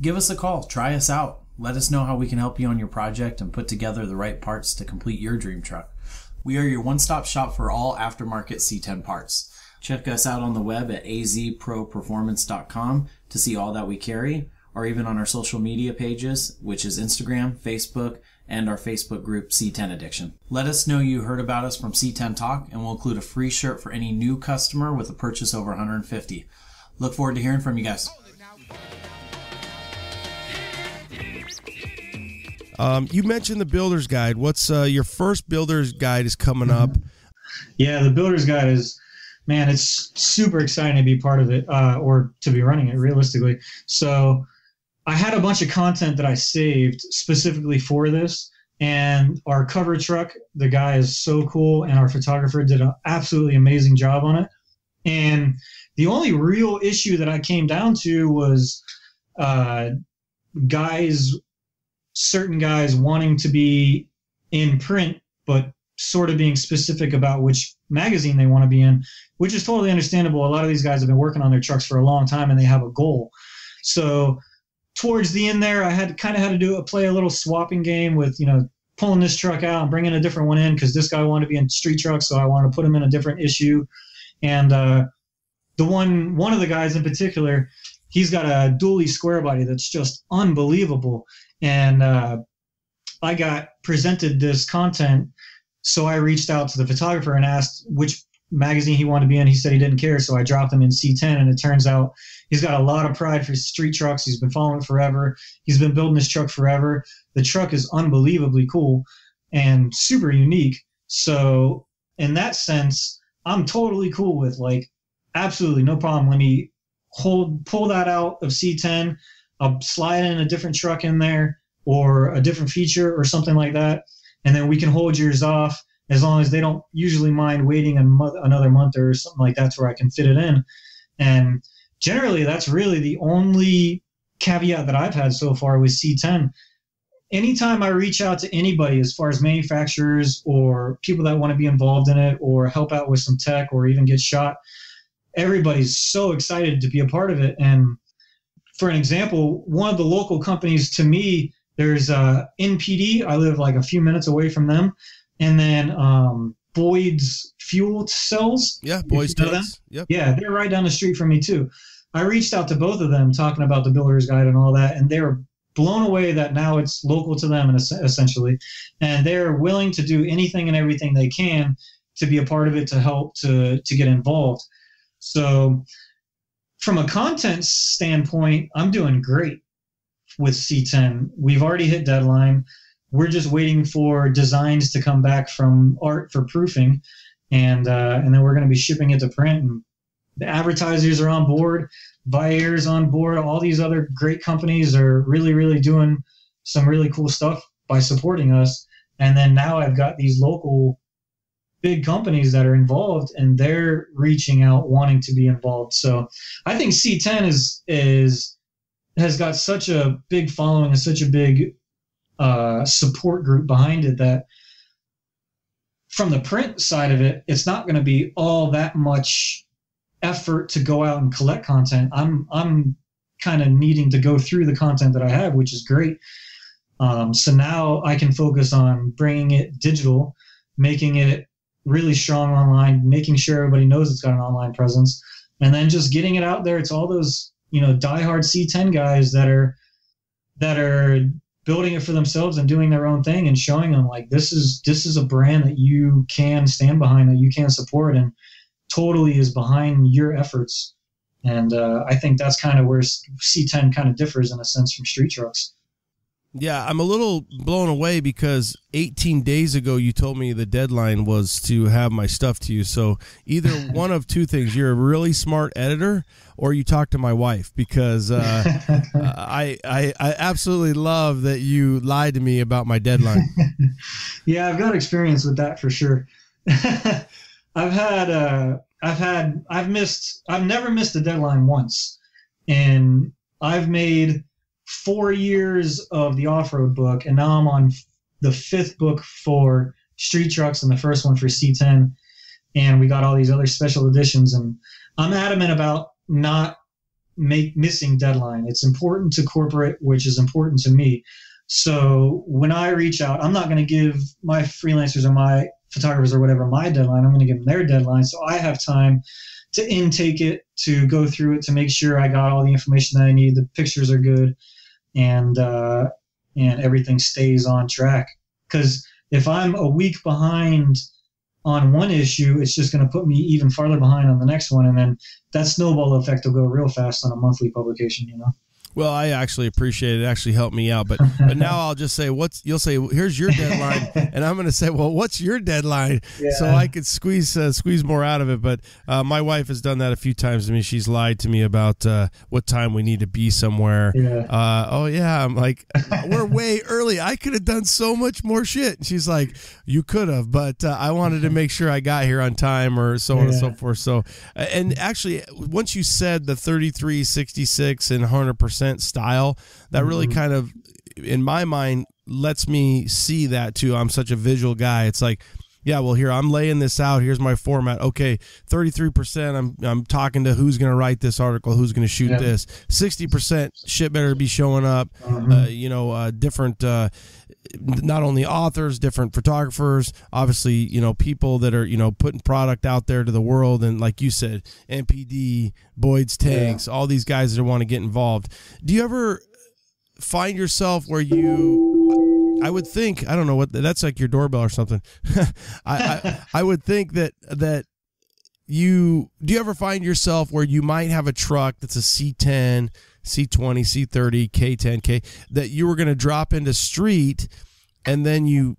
Give us a call. Try us out. Let us know how we can help you on your project and put together the right parts to complete your dream truck. We are your one-stop shop for all aftermarket C10 parts. Check us out on the web at azproperformance.com to see all that we carry, or even on our social media pages, which is Instagram, Facebook, and our Facebook group C10 Addiction. Let us know you heard about us from C10 Talk, and we'll include a free shirt for any new customer with a purchase over $150. Look forward to hearing from you guys. You mentioned the Builder's Guide. What's your first Builder's Guide is coming up? Yeah, the Builder's Guide is... Man, it's super exciting to be part of it, or to be running it realistically. So I had a bunch of content that I saved specifically for this, and our cover truck, the guy is so cool, and our photographer did an absolutely amazing job on it. And the only real issue that I came down to was certain guys wanting to be in print, but sort of being specific about which magazine they want to be in, which is totally understandable. A lot of these guys have been working on their trucks for a long time and they have a goal. So towards the end there, I had to play a little swapping game with, pulling this truck out and bringing a different one in because this guy wanted to be in street trucks, so I wanted to put him in a different issue. And one of the guys in particular, he's got a dually square body that's just unbelievable. And I got presented this content. So I reached out to the photographer and asked which magazine he wanted to be in. He said he didn't care, so I dropped him in C10, and it turns out he's got a lot of pride for street trucks. He's been following it forever. He's been building this truck forever. The truck is unbelievably cool and super unique. So in that sense, I'm totally cool with, absolutely no problem. Let me pull that out of C10. I'll slide in a different truck in there or a different feature or something like that. And then we can hold yours off as long as they don't usually mind waiting another month or something like that to where I can fit it in. And generally, that's really the only caveat that I've had so far with C10. Anytime I reach out to anybody as far as manufacturers or people that want to be involved in it or help out with some tech or even get shot, everybody's so excited to be a part of it. And for an example, one of the local companies to me, there's NPD. I live a few minutes away from them. And then Boyd's Fuel Cells. Yeah, Boyd's Cells. Yep. Yeah, they're right down the street from me too. I reached out to both of them talking about the Builder's Guide and all that, and they were blown away that now it's local to them essentially. And they're willing to do anything and everything they can to be a part of it, to help to get involved. So from a content standpoint, I'm doing great with C10. We've already hit deadline. We're just waiting for designs to come back from art for proofing, and then we're going to be shipping it to print. And the advertisers are on board, buyers on board. All these other great companies are really, really doing some really cool stuff by supporting us. And then now I've got these local big companies that are involved, and they're reaching out, wanting to be involved. So I think C10 has got such a big following and such a big support group behind it that from the print side of it, it's not going to be all that much effort to go out and collect content. I'm kind of needing to go through the content that I have, which is great. So now I can focus on bringing it digital, making it really strong online, making sure everybody knows it's got an online presence, and then just getting it out there. It's all those diehard C10 guys that are building it for themselves and doing their own thing and showing them this is a brand that you can stand behind, that you can support, and totally is behind your efforts. And I think that's kind of where C10 kind of differs in a sense from street trucks. Yeah, I'm a little blown away because 18 days ago you told me the deadline was to have my stuff to you. So either one of two things: you're a really smart editor, or you talk to my wife, because I absolutely love that you lied to me about my deadline. Yeah, I've got experience with that for sure. I've had I've never missed a deadline once, and I've made 4 years of the off-road book, and now I'm on the 5th book for street trucks and the first one for C10, and we got all these other special editions, and I'm adamant about not missing deadline. It's important to corporate, which is important to me. So when I reach out, I'm not going to give my freelancers or my photographers or whatever my deadline. I'm going to give them their deadline, so I have time to intake it, to go through it, to make sure I got all the information that I need, the pictures are good, and everything stays on track. Because if I'm a week behind on one issue, it's just going to put me even farther behind on the next one, and then that snowball effect will go real fast on a monthly publication, you know. Well, I actually appreciate it. It actually helped me out. But now I'll just say, you'll say, here's your deadline. And I'm going to say, well, what's your deadline? Yeah. So I could squeeze more out of it. But my wife has done that a few times to me. She's lied to me about what time we need to be somewhere. Yeah. I'm like, we're way early. I could have done so much more shit. And she's like, you could have, but I wanted to make sure I got here on time, or so on and so forth. So, and actually, once you said the 33, 66, and 100% style, that really kind of, in my mind, lets me see that too. I'm such a visual guy. It's like, yeah, well, here I'm laying this out. Here's my format. Okay, 33%. I'm talking to who's going to write this article, who's going to shoot this. 60% shit better be showing up. Different. Not only authors, different photographers, obviously, people that are, putting product out there to the world. And like you said, NPD, Boyd's Tanks, all these guys that want to get involved. Do you ever find yourself where I would think, I don't know what, that's like your doorbell or something. I would think that do you ever find yourself where you might have a truck that's a C10, C20, C30, K10, that you were going to drop into street, and then you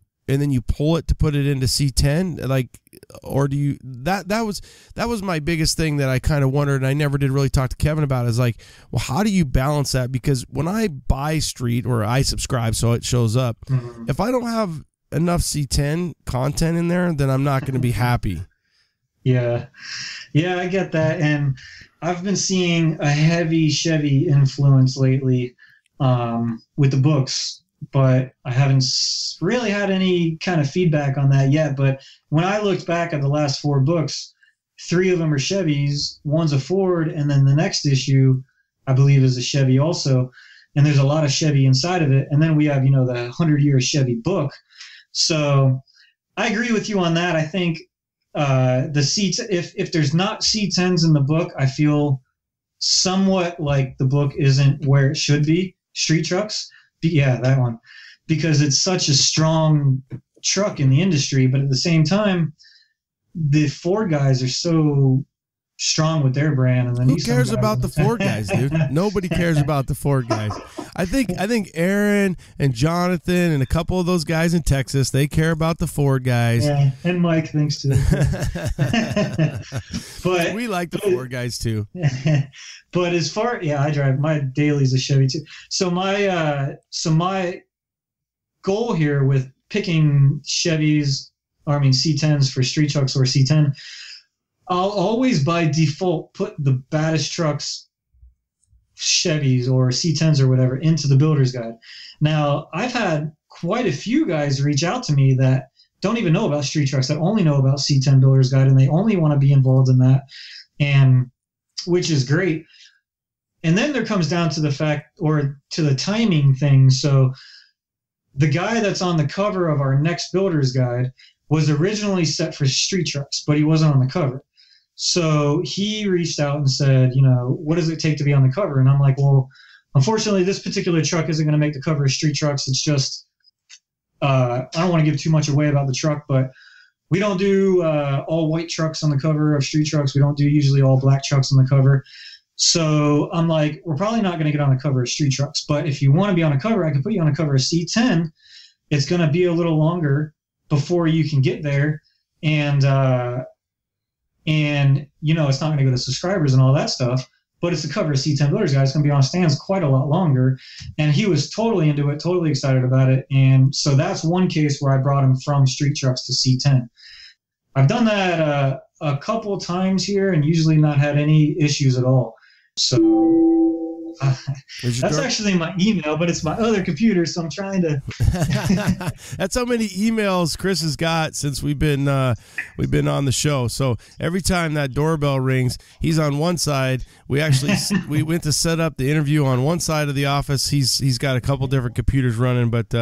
pull it to put it into C10, like, or do you, that was my biggest thing that I kind of wondered, and I never did really talk to Kevin about, is like, well, how do you balance that? Because when I buy street, or I subscribe so it shows up, if I don't have enough C10 content in there, then I'm not going to be happy. Yeah, I get that. And I've been seeing a heavy Chevy influence lately with the books, but I haven't really had any kind of feedback on that yet. But when I looked back at the last 4 books, 3 of them are Chevys, one's a Ford, and then the next issue, I believe, is a Chevy also. And there's a lot of Chevy inside of it. And then we have, the 100-year Chevy book. So I agree with you on that. I think the seats, if there's not C10s in the book, I feel somewhat like the book isn't where it should be. Street trucks, yeah, that one, because it's such a strong truck in the industry, but at the same time, the Ford guys are so strong with their brand. And then who cares about the Ford guys, dude? Nobody cares about the Ford guys. I think Aaron and Jonathan and a couple of those guys in Texas, they care about the Ford guys. Yeah, and Mike thinks too. But we like the Ford guys too. But as far, I drive, my daily's a Chevy too. So my goal here with picking C10s for street trucks or C10, I'll always by default put the baddest trucks, Chevys or C10s or whatever, into the Builder's Guide. Now, I've had quite a few guys reach out to me that don't even know about street trucks, that only know about C10 Builder's Guide, and they only want to be involved in that, and which is great. And then there comes down to the fact, or to the timing thing. So the guy that's on the cover of our next Builder's Guide was originally set for street trucks, but he wasn't on the cover. So he reached out and said, what does it take to be on the cover? And I'm like, well, unfortunately, this particular truck isn't going to make the cover of street trucks. It's just, I don't want to give too much away about the truck, but we don't do all white trucks on the cover of street trucks. We don't do usually all black trucks on the cover. So I'm like, we're probably not going to get on the cover of street trucks, but if you want to be on a cover, I can put you on a cover of C10. It's going to be a little longer before you can get there. And it's not going to go to subscribers and all that stuff, but it's the cover of C10 Builders Guide. It's going to be on stands quite a lot longer. And he was totally into it, totally excited about it. And so that's one case where I brought him from street trucks to C10. I've done that a couple of times here and usually not had any issues at all. So that's actually my email, but it's my other computer, so I'm trying to. That's how many emails Chris has got since we've been on the show. So every time that doorbell rings, he's on one side. We went to set up the interview on one side of the office. He's got a couple different computers running, but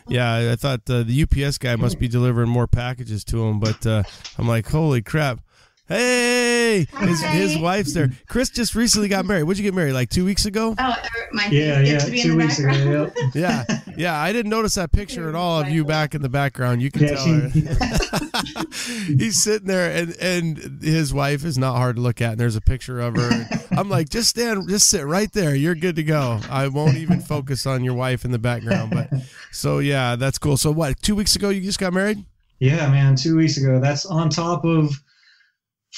yeah, I thought the UPS guy must be delivering more packages to him. But I'm like, holy crap. Hey, his wife's there. Chris just recently got married. What'd you get married, like 2 weeks ago? Oh, yeah, 2 weeks ago. Yeah. I didn't notice that picture at all of you back in the background. You can tell. He's sitting there, and his wife is not hard to look at. And there's a picture of her. I'm like, just sit right there. You're good to go. I won't even focus on your wife in the background. But so yeah, that's cool. So what? 2 weeks ago, you just got married? Yeah, man. 2 weeks ago. That's on top of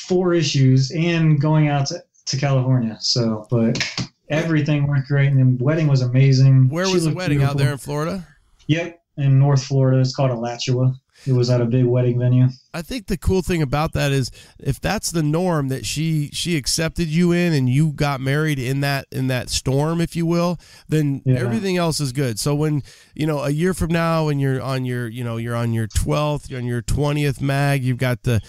4 issues and going out to California. So, but everything went great, and the wedding was amazing. Where was the wedding? Beautiful. Out there in Florida? Yep, in North Florida. It's called Alachua. It was at a big wedding venue. I think the cool thing about that is if that's the norm that she accepted you in and you got married in that storm, if you will, then everything else is good. So when, a year from now when you're on your 12th, you're on your 20th mag, you've got the,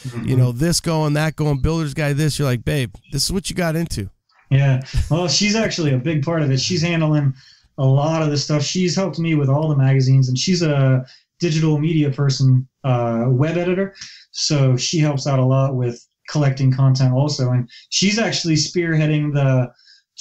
this going, that going, Builder's Guy, this, you're like, babe, this is what you got into. Yeah. Well, she's actually a big part of it. She's handling a lot of the stuff. She's helped me with all the magazines, and she's a digital media person, web editor. So she helps out a lot with collecting content also. And she's actually spearheading the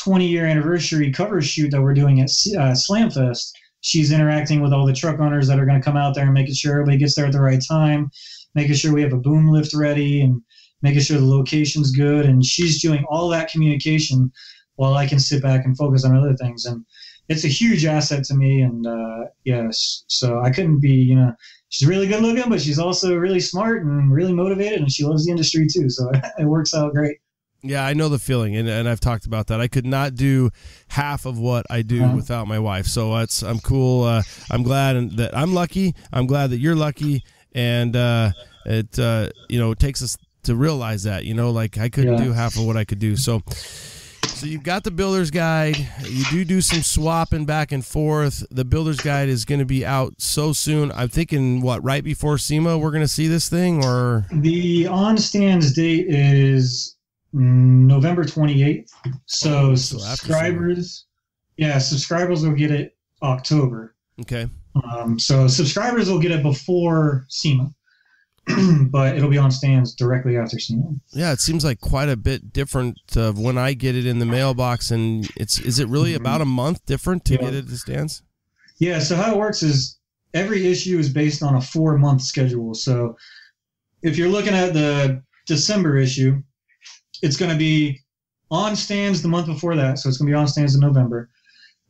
20-year anniversary cover shoot that we're doing at Slamfest. She's interacting with all the truck owners that are going to come out there and making sure everybody gets there at the right time, making sure we have a boom lift ready and making sure the location's good. And she's doing all that communication while I can sit back and focus on other things. And it's a huge asset to me, and yes, so I couldn't be, she's really good looking, but she's also really smart and really motivated, and she loves the industry too, so it works out great. Yeah, I know the feeling, and I've talked about that. I could not do half of what I do without my wife, so I'm cool. I'm glad that I'm lucky. I'm glad that you're lucky, and it takes us to realize that, like I couldn't do half of what I could do, so you've got the Builder's Guide. You do some swapping back and forth. The Builder's Guide is going to be out so soon. I'm thinking, right before SEMA we're going to see this thing? Or the on-stands date is November 28th. So subscribers will get it October. Okay. So subscribers will get it before SEMA. But it'll be on stands directly after SEMA. Yeah, it seems like quite a bit different of when I get it in the mailbox, and is it really about a month different to get it to stands? Yeah, so how it works is every issue is based on a 4-month schedule. So if you're looking at the December issue, it's going to be on stands the month before that, so it's going to be on stands in November.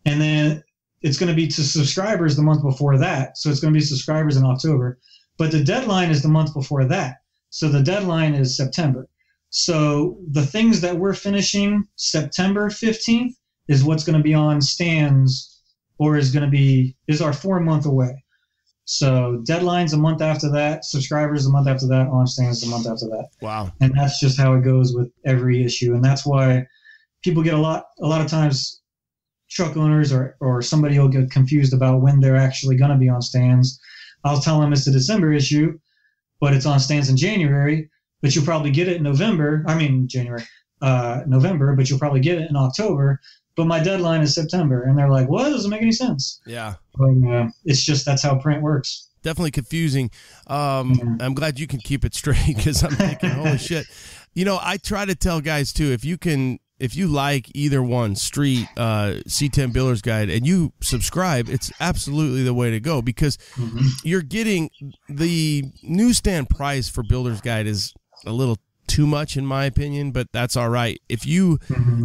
And then it's going to be to subscribers the month before that, so it's going to be subscribers in October. But the deadline is the month before that. So the deadline is September. So the things that we're finishing September 15th is what's going to be on stands, or is our 4 month away. So deadline's a month after that, subscribers a month after that, on stands a month after that. Wow. And that's just how it goes with every issue. And that's why people get a lot of times truck owners or somebody will get confused about when they're actually going to be on stands. I'll tell them it's a December issue, but it's on stands in January, but you'll probably get it in November, but you'll probably get it in October, but my deadline is September. And they're like, what? It doesn't make any sense. Yeah. But, it's just, that's how print works. Definitely confusing. I'm glad you can keep it straight, because I'm thinking, holy shit. I try to tell guys too, if you like either one, Street, C10 Builders Guide, and you subscribe, it's absolutely the way to go, because you're getting the newsstand price for Builders Guide is a little too much in my opinion, but that's all right. If you,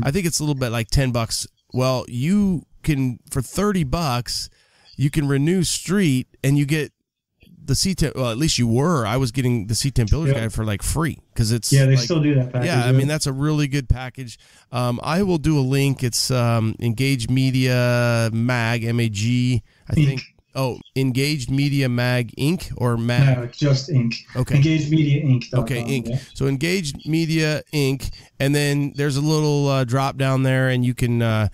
I think it's a little bit like $10. Well, you can, for $30, you can renew Street and you get the C10, well, at least you were. I was getting the C10 Builders Guide for like free, because it's they still do that package. Yeah, I mean that's a really good package. I will do a link. It's Engage Media Mag, MAG, I think. Oh, Engaged Media Mag Inc. or Mag? No, just Inc. Okay. Engaged Media Inc. Okay, Inc. Yeah. So Engaged Media Inc. And then there's a little drop down there, and you can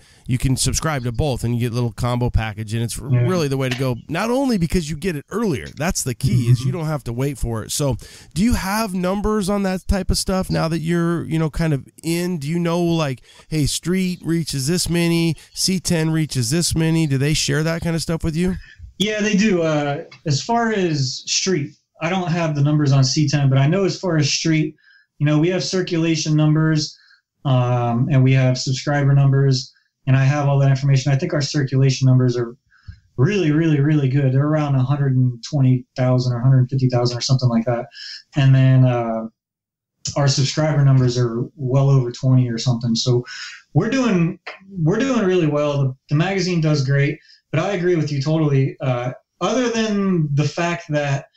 subscribe to both, and you get a little combo package, and it's really the way to go. Not only because you get it earlier, that's the key, is you don't have to wait for it. So, do you have numbers on that type of stuff now that you're kind of in? Do you know, like, hey, Street reaches this many, C10 reaches this many? Do they share that kind of stuff with you? Yeah, they do. As far as Street, I don't have the numbers on C10, but I know as far as Street, we have circulation numbers, and we have subscriber numbers, and I have all that information. I think our circulation numbers are really, really, really good. They're around 120,000 or 150,000 or something like that. And then our subscriber numbers are well over 20 or something. So we're doing really well. The magazine does great. But I agree with you totally. Other than the fact that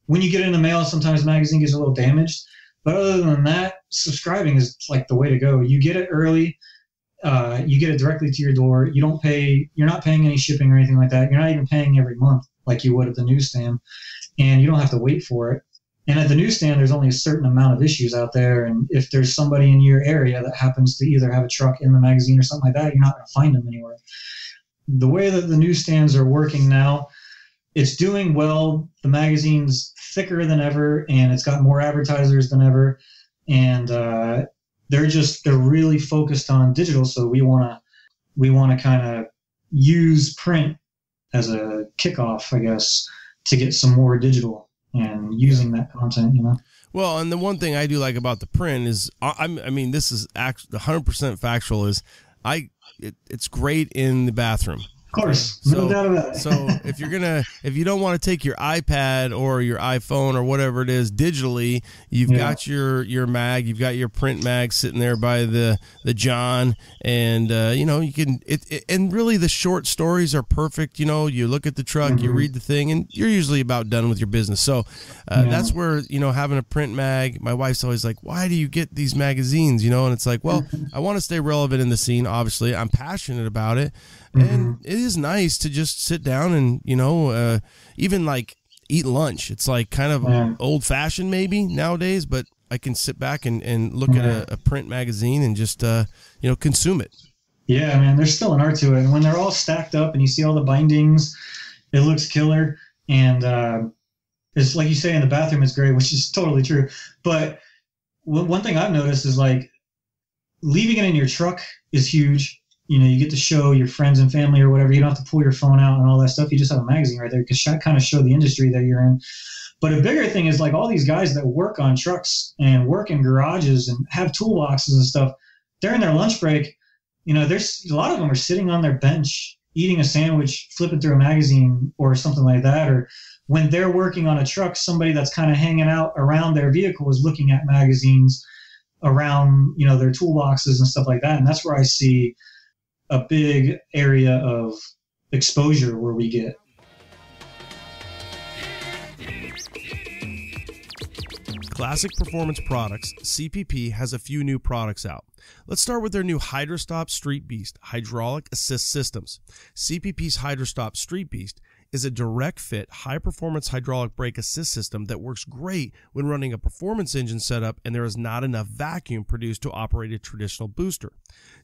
when you get it in the mail, sometimes the magazine gets a little damaged. But other than that, subscribing is like the way to go. You get it early. You get it directly to your door. You're not paying any shipping or anything like that. You're not even paying every month like you would at the newsstand. And you don't have to wait for it. And at the newsstand, there's only a certain amount of issues out there. And if there's somebody in your area that happens to either have a truck in the magazine or something like that, you're not going to find them anywhere. The way that the newsstands are working now, it's doing well. The magazine's thicker than ever, and it's got more advertisers than ever. And they're really focused on digital. So we want to kind of use print as a kickoff, I guess, to get some more digital and using that content, Well, and the one thing I do like about the print is, I mean, this is 100% factual, is it's great in the bathroom. Of course, no doubt about it. So if you don't want to take your iPad or your iPhone or whatever it is digitally, you've got your mag, you've got your print mag sitting there by the John, and you can and really the short stories are perfect. You look at the truck, you read the thing, and you're usually about done with your business. So that's where having a print mag. My wife's always like, "Why do you get these magazines?" And it's like, well, I want to stay relevant in the scene. Obviously, I'm passionate about it. And it is nice to just sit down and, even like eat lunch. It's like kind of old fashioned maybe nowadays, but I can sit back and look at a print magazine and just, consume it. Yeah, man, there's still an art to it. And when they're all stacked up and you see all the bindings, it looks killer. And it's like you say, in the bathroom, it's great, which is totally true. But one thing I've noticed is like leaving it in your truck is huge. You get to show your friends and family or whatever. You don't have to pull your phone out and all that stuff. You just have a magazine right there to kind of show the industry that you're in. But a bigger thing is like all these guys that work on trucks and work in garages and have toolboxes and stuff, during their lunch break, there's a lot of them are sitting on their bench, eating a sandwich, flipping through a magazine or something like that. Or when they're working on a truck, somebody that's kind of hanging out around their vehicle is looking at magazines around, their toolboxes and stuff like that. And that's where I see a big area of exposure where we get. Classic Performance Products, CPP, has a few new products out. Let's start with their new HydroStop Street Beast hydraulic assist systems. CPP's HydroStop Street Beast is a direct fit, high-performance hydraulic brake assist system that works great when running a performance engine setup and there is not enough vacuum produced to operate a traditional booster.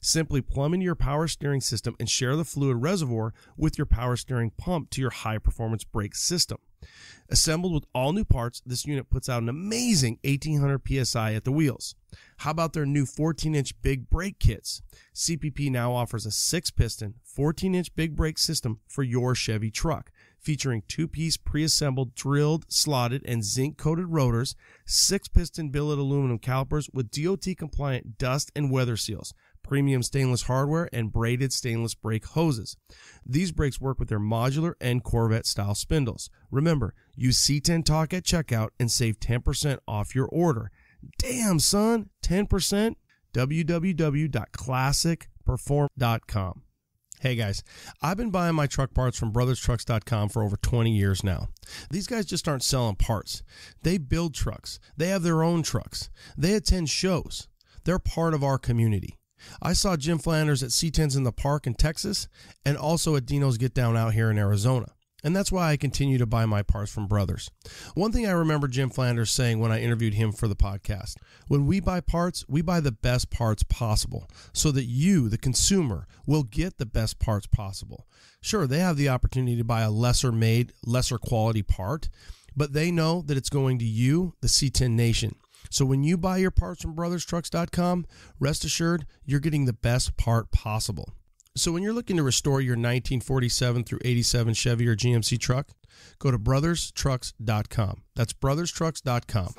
Simply plumb into your power steering system and share the fluid reservoir with your power steering pump to your high-performance brake system. Assembled with all new parts, this unit puts out an amazing 1800 PSI at the wheels. How about their new 14-inch big brake kits? CPP now offers a 6-piston, 14-inch big brake system for your Chevy truck, featuring 2-piece pre-assembled drilled, slotted, and zinc-coated rotors, 6-piston billet aluminum calipers with DOT-compliant dust and weather seals, premium stainless hardware, and braided stainless brake hoses. These brakes work with their modular and Corvette-style spindles. Remember, use C10 Talk at checkout and save 10% off your order. Damn, son, 10%? www.classicperform.com. Hey guys, I've been buying my truck parts from brotherstrucks.com for over 20 years now. These guys just aren't selling parts. They build trucks. They have their own trucks. They attend shows. They're part of our community. I saw Jim Flanders at C10's in the Park in Texas and also at Dino's Get Down out here in Arizona. And that's why I continue to buy my parts from Brothers. One thing I remember Jim Flanders saying when I interviewed him for the podcast, when we buy parts, we buy the best parts possible so that you, the consumer, will get the best parts possible. Sure, they have the opportunity to buy a lesser made, lesser quality part, but they know that it's going to you, the C10 Nation. So when you buy your parts from brotherstrucks.com, rest assured you're getting the best part possible. So when you're looking to restore your 1947 through 87 Chevy or GMC truck, go to brotherstrucks.com. That's brotherstrucks.com.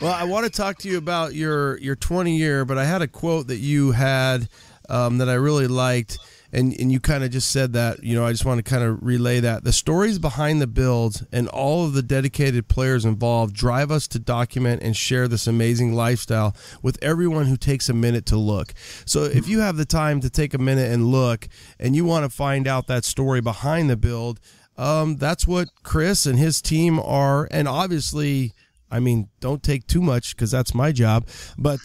Well, I want to talk to you about your 20-year, but I had a quote that you had that I really liked, and you kind of just said that. I just want to kind of relay that. The stories behind the builds and all of the dedicated players involved drive us to document and share this amazing lifestyle with everyone who takes a minute to look. So if you have the time to take a minute and look, and you want to find out that story behind the build, that's what Chris and his team are, and obviously, I mean, don't take too much because that's my job. But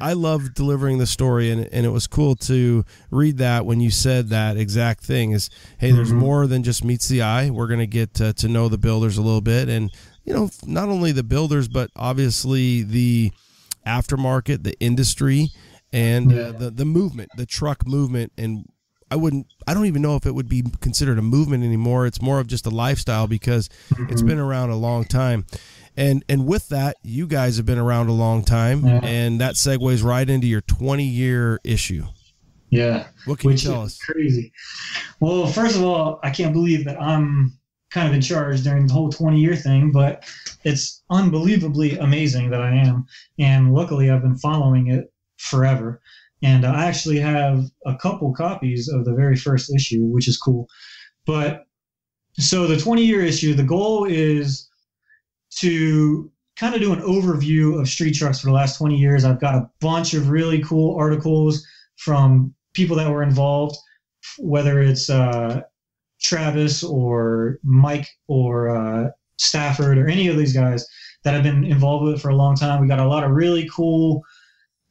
I love delivering the story, and it was cool to read that when you said that exact thing is, hey, there's more than just meets the eye. We're going to get to know the builders a little bit. And, not only the builders, but obviously the aftermarket, the industry, and the movement, the truck movement. And I don't even know if it would be considered a movement anymore. It's more of just a lifestyle because it's been around a long time. And with that, you guys have been around a long time, and that segues right into your 20-year issue. Yeah. What can you tell us? Crazy. Well, first of all, I can't believe that I'm kind of in charge during the whole 20-year thing, but it's unbelievably amazing that I am. And luckily, I've been following it forever. And I actually have a couple copies of the very first issue, which is cool. But so the 20-year issue, the goal is to kind of do an overview of street trucks for the last 20 years. I've got a bunch of really cool articles from people that were involved, whether it's Travis or Mike or Stafford or any of these guys that have been involved with it for a long time. We got a lot of really cool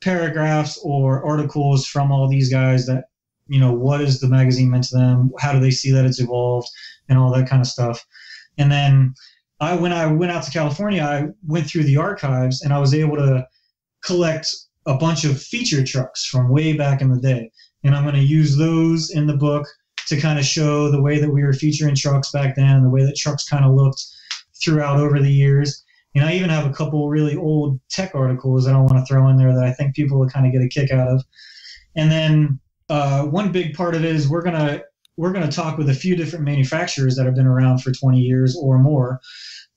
paragraphs or articles from all these guys that, what is the magazine meant to them? How do they see that it's evolved and all that kind of stuff. And then when I went out to California, I went through the archives and I was able to collect a bunch of feature trucks from way back in the day. And I'm going to use those in the book to kind of show the way that we were featuring trucks back then, the way that trucks kind of looked throughout over the years. And I even have a couple really old tech articles that I want to throw in there that I think people will kind of get a kick out of. And then one big part of it is we're going to talk with a few different manufacturers that have been around for 20 years or more,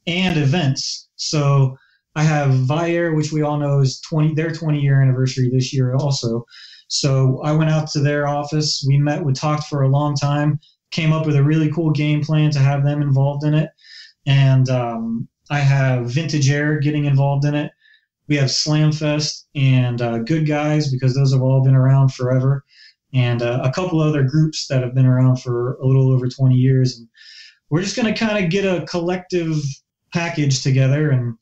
and events. So I have Vayer, which we all know is their 20-year anniversary this year also. So I went out to their office. We talked for a long time, came up with a really cool game plan to have them involved in it. And I have Vintage Air getting involved in it. We have Slamfest and Good Guys, because those have all been around forever. And a couple other groups that have been around for a little over 20 years. And we're just going to kind of get a collective package together and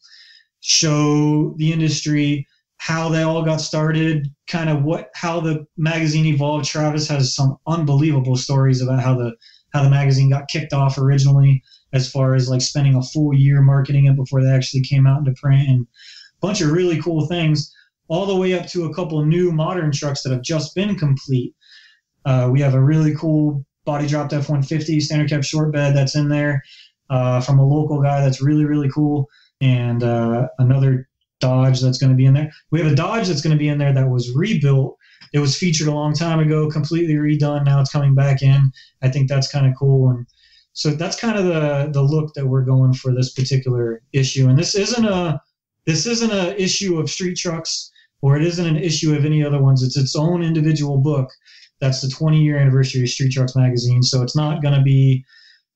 show the industry how they all got started, kind of how the magazine evolved. Travis has some unbelievable stories about how the magazine got kicked off originally, as far as like spending a full year marketing it before they actually came out into print, and a bunch of really cool things, all the way up to a couple of new modern trucks that have just been complete. We have a really cool body dropped F-150 standard cab short bed that's in there from a local guy that's really, really cool. And another Dodge that's going to be in there. We have a Dodge that's going to be in there that was rebuilt. It was featured a long time ago, completely redone. Now it's coming back in. I think that's kind of cool. And so that's kind of the look that we're going for this particular issue. And this isn't a issue of street trucks, or it isn't an issue of any other ones. It's its own individual book. That's the 20-year anniversary of Street Trucks magazine. So it's not going to be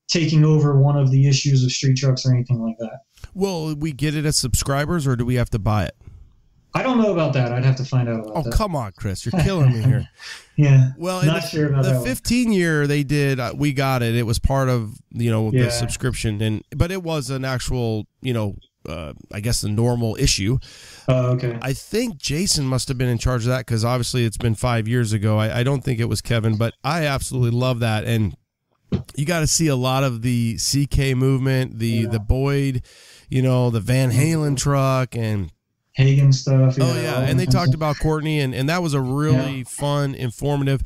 taking over one of the issues of Street Trucks or anything like that. Will we get it as subscribers, or do we have to buy it? I don't know about that. I'd have to find out about that. Oh, come on, Chris. You're killing me here. Yeah. Well, not sure about that. The 15-year they did, we got it. It was part of, the subscription, but it was an actual, I guess, the normal issue. Okay. I think Jason must have been in charge of that because obviously it's been 5 years ago. I don't think it was Kevin, but I absolutely love that. And you got to see a lot of the CK movement, the Boyd, the Van Halen truck and Hagen stuff. And they talked about Courtney, and that was a really fun, informative.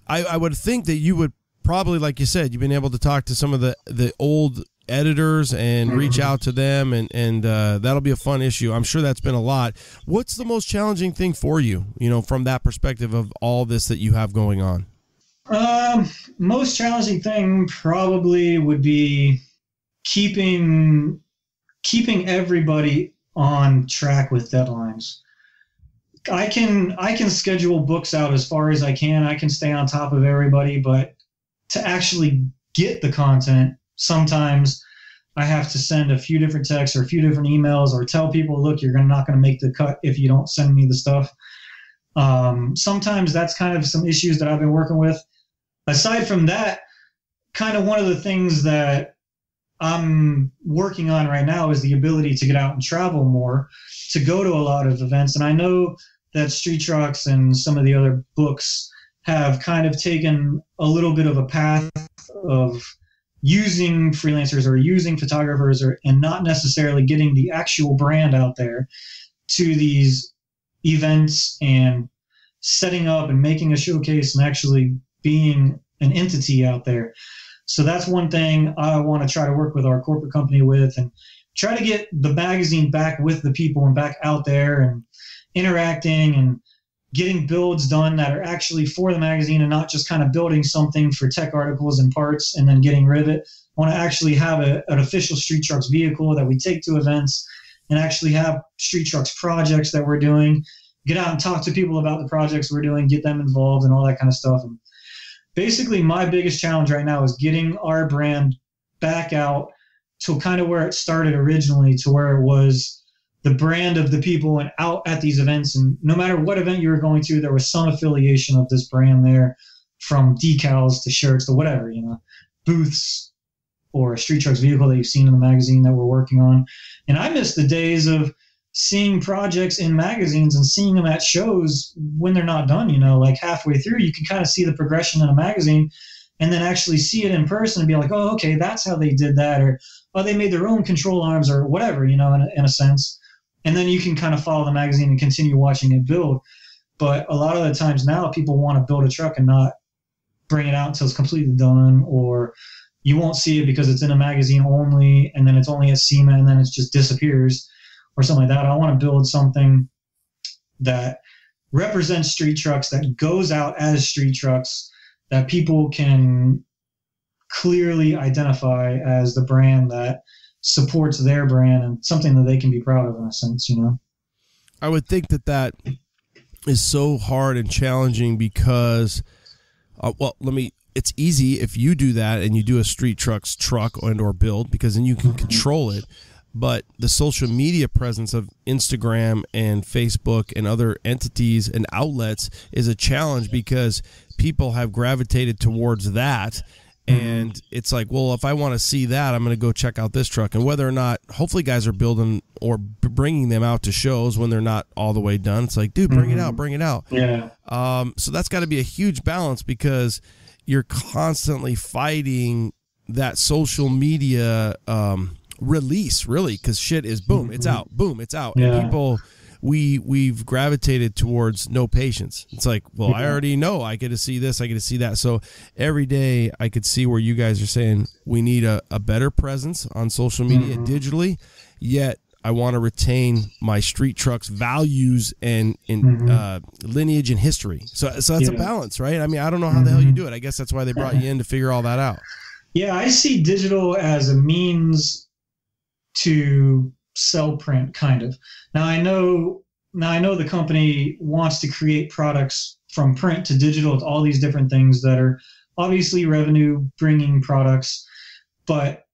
I would think that you would probably, like you said, you've been able to talk to some of the old editors and reach out to them, and that'll be a fun issue. I'm sure that's been a lot. What's the most challenging thing for you, from that perspective of all this that you have going on? Most challenging thing probably would be keeping everybody on track with deadlines. I can schedule books out as far as I can. I can stay on top of everybody, but to actually get the content, sometimes I have to send a few different texts or a few different emails or tell people, look, you're not going to make the cut if you don't send me the stuff. Sometimes that's kind of some issues that I've been working with. Aside from that, kind of one of the things that I'm working on right now is the ability to get out and travel more, to go to a lot of events. And I know that Street Trucks and some of the other books have kind of taken a little bit of a path of using freelancers or using photographers and not necessarily getting the actual brand out there to these events and setting up and making a showcase and actually being an entity out there. So that's one thing I want to try to work with our corporate company with, and try to get the magazine back with the people and back out there and interacting and getting builds done that are actually for the magazine and not just kind of building something for tech articles and parts and then getting rid of it. I want to actually have an official Street Trucks vehicle that we take to events and actually have Street Trucks projects that we're doing, get out and talk to people about the projects we're doing, get them involved and all that kind of stuff. And basically my biggest challenge right now is getting our brand back out to kind of where it started originally, to where it was the brand of the people and out at these events. And no matter what event you were going to, there was some affiliation of this brand there, from decals to shirts to whatever, booths or a Street Trucks vehicle that you've seen in the magazine that we're working on. And I miss the days of seeing projects in magazines and seeing them at shows when they're not done, like halfway through, you can kind of see the progression in a magazine and then actually see it in person and be like, oh, okay, that's how they did that. Or, oh, they made their own control arms or whatever, in a sense. And then you can kind of follow the magazine and continue watching it build. But a lot of the times now people want to build a truck and not bring it out until it's completely done, or you won't see it because it's in a magazine only and then it's only at SEMA and then it just disappears or something like that. I want to build something that represents Street Trucks, that goes out as Street Trucks, that people can clearly identify as the brand that supports their brand and something that they can be proud of, in a sense, I would think that is so hard and challenging because, it's easy if you do that and you do a Street Trucks truck or build, because then you can control it. But the social media presence of Instagram and Facebook and other entities and outlets is a challenge, because people have gravitated towards that. And it's like, well, if I want to see that, I'm going to go check out this truck. And whether or not, hopefully guys are building or bringing them out to shows when they're not all the way done. It's like, dude, bring it out. Yeah. So that's got to be a huge balance, because you're constantly fighting that social media release, really, because shit is boom, it's out, boom, it's out. Yeah. And people, we've gravitated towards no patience. It's like, well, I already know I get to see this, I get to see that. So every day I could see where you guys are saying we need a better presence on social media digitally, yet I want to retain my Street Trucks values and lineage and history. So that's a balance, right? I mean, I don't know how the hell you do it. I guess that's why they brought you in, to figure all that out. Yeah, I see digital as a means to sell print, kind of. Now I know the company wants to create products from print to digital with all these different things that are obviously revenue bringing products, but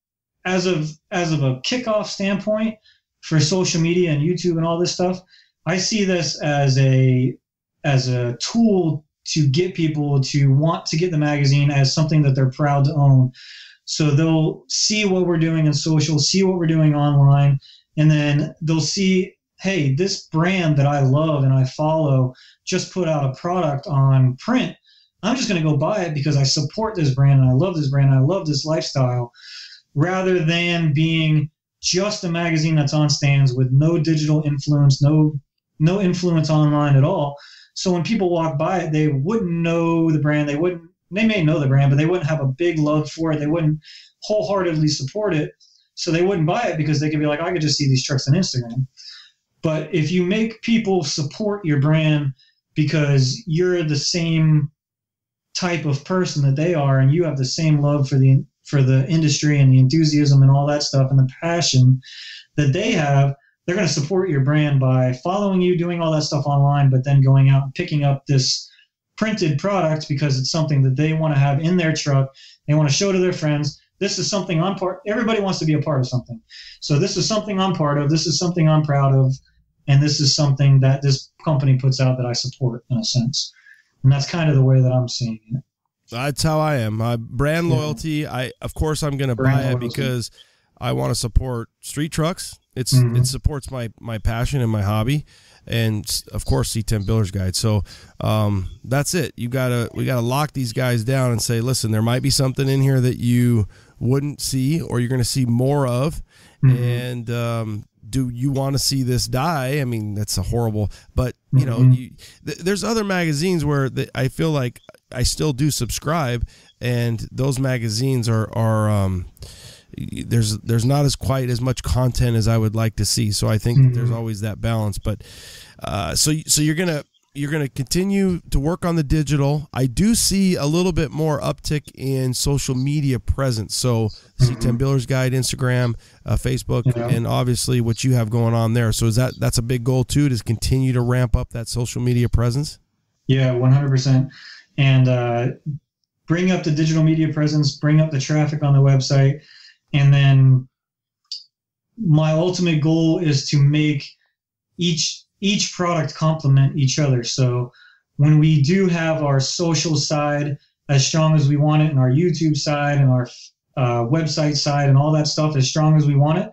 as of a kickoff standpoint for social media and YouTube and all this stuff, I see this as a tool to get people to want to get the magazine as something that they're proud to own. So they'll see what we're doing in social, see what we're doing online, and then they'll see, hey, this brand that I love and I follow just put out a product on print. I'm just going to go buy it because I support this brand and I love this brand and I love this lifestyle, rather than being just a magazine that's on stands with no digital influence, no influence online at all. So when people walk by it, they wouldn't know the brand. They may know the brand, but they wouldn't have a big love for it. They wouldn't wholeheartedly support it. So they wouldn't buy it because they could be like, I could just see these trucks on Instagram. But if you make people support your brand because you're the same type of person that they are, and you have the same love for the industry and the enthusiasm and all that stuff and the passion that they have, they're going to support your brand by following you, doing all that stuff online, but then going out and picking up this printed product because it's something that they want to have in their truck. They want to show to their friends. This is something I'm part. Everybody wants to be a part of something. So this is something I'm part of. This is something I'm proud of. And this is something that this company puts out that I support in a sense. And that's kind of the way that I'm seeing it. That's how I am. Brand loyalty. Of course I'm going to buy it because I want to support street trucks. It supports my passion and my hobby, and of course C10 Builders Guide. So that's it. We gotta lock these guys down and say, listen, there might be something in here that you wouldn't see or you're going to see more of, and do you want to see this die? I mean, that's a horrible, but you know, there's other magazines where I feel like I still do subscribe, and those magazines are there's not as quite as much content as I would like to see. So I think that there's always that balance. But so you're gonna continue to work on the digital. I do see a little bit more uptick in social media presence. So C10 Builders Guide, Instagram, Facebook, and obviously what you have going on there. So that's a big goal too, to continue to ramp up that social media presence? Yeah, 100%. And bring up the digital media presence, bring up the traffic on the website. And then my ultimate goal is to make each product complement each other. So when we do have our social side as strong as we want it, and our YouTube side and our website side and all that stuff as strong as we want it,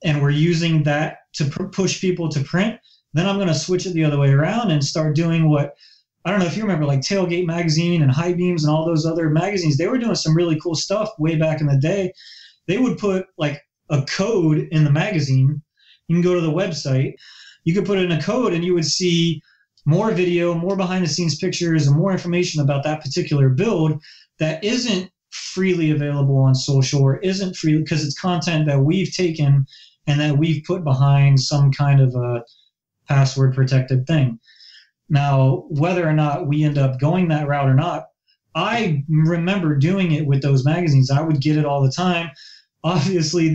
and we're using that to push people to print, then I'm going to switch it the other way around and start doing what, I don't know if you remember, like Tailgate Magazine and High Beams and all those other magazines. They were doing some really cool stuff way back in the day. They would put like a code in the magazine. You can go to the website. You could put in a code and you would see more video, more behind the scenes pictures, and more information about that particular build that isn't freely available on social, or isn't free because it's content that we've taken and that we've put behind some kind of a password protected thing. Now, whether or not we end up going that route or not, I remember doing it with those magazines. I would get it all the time. Obviously,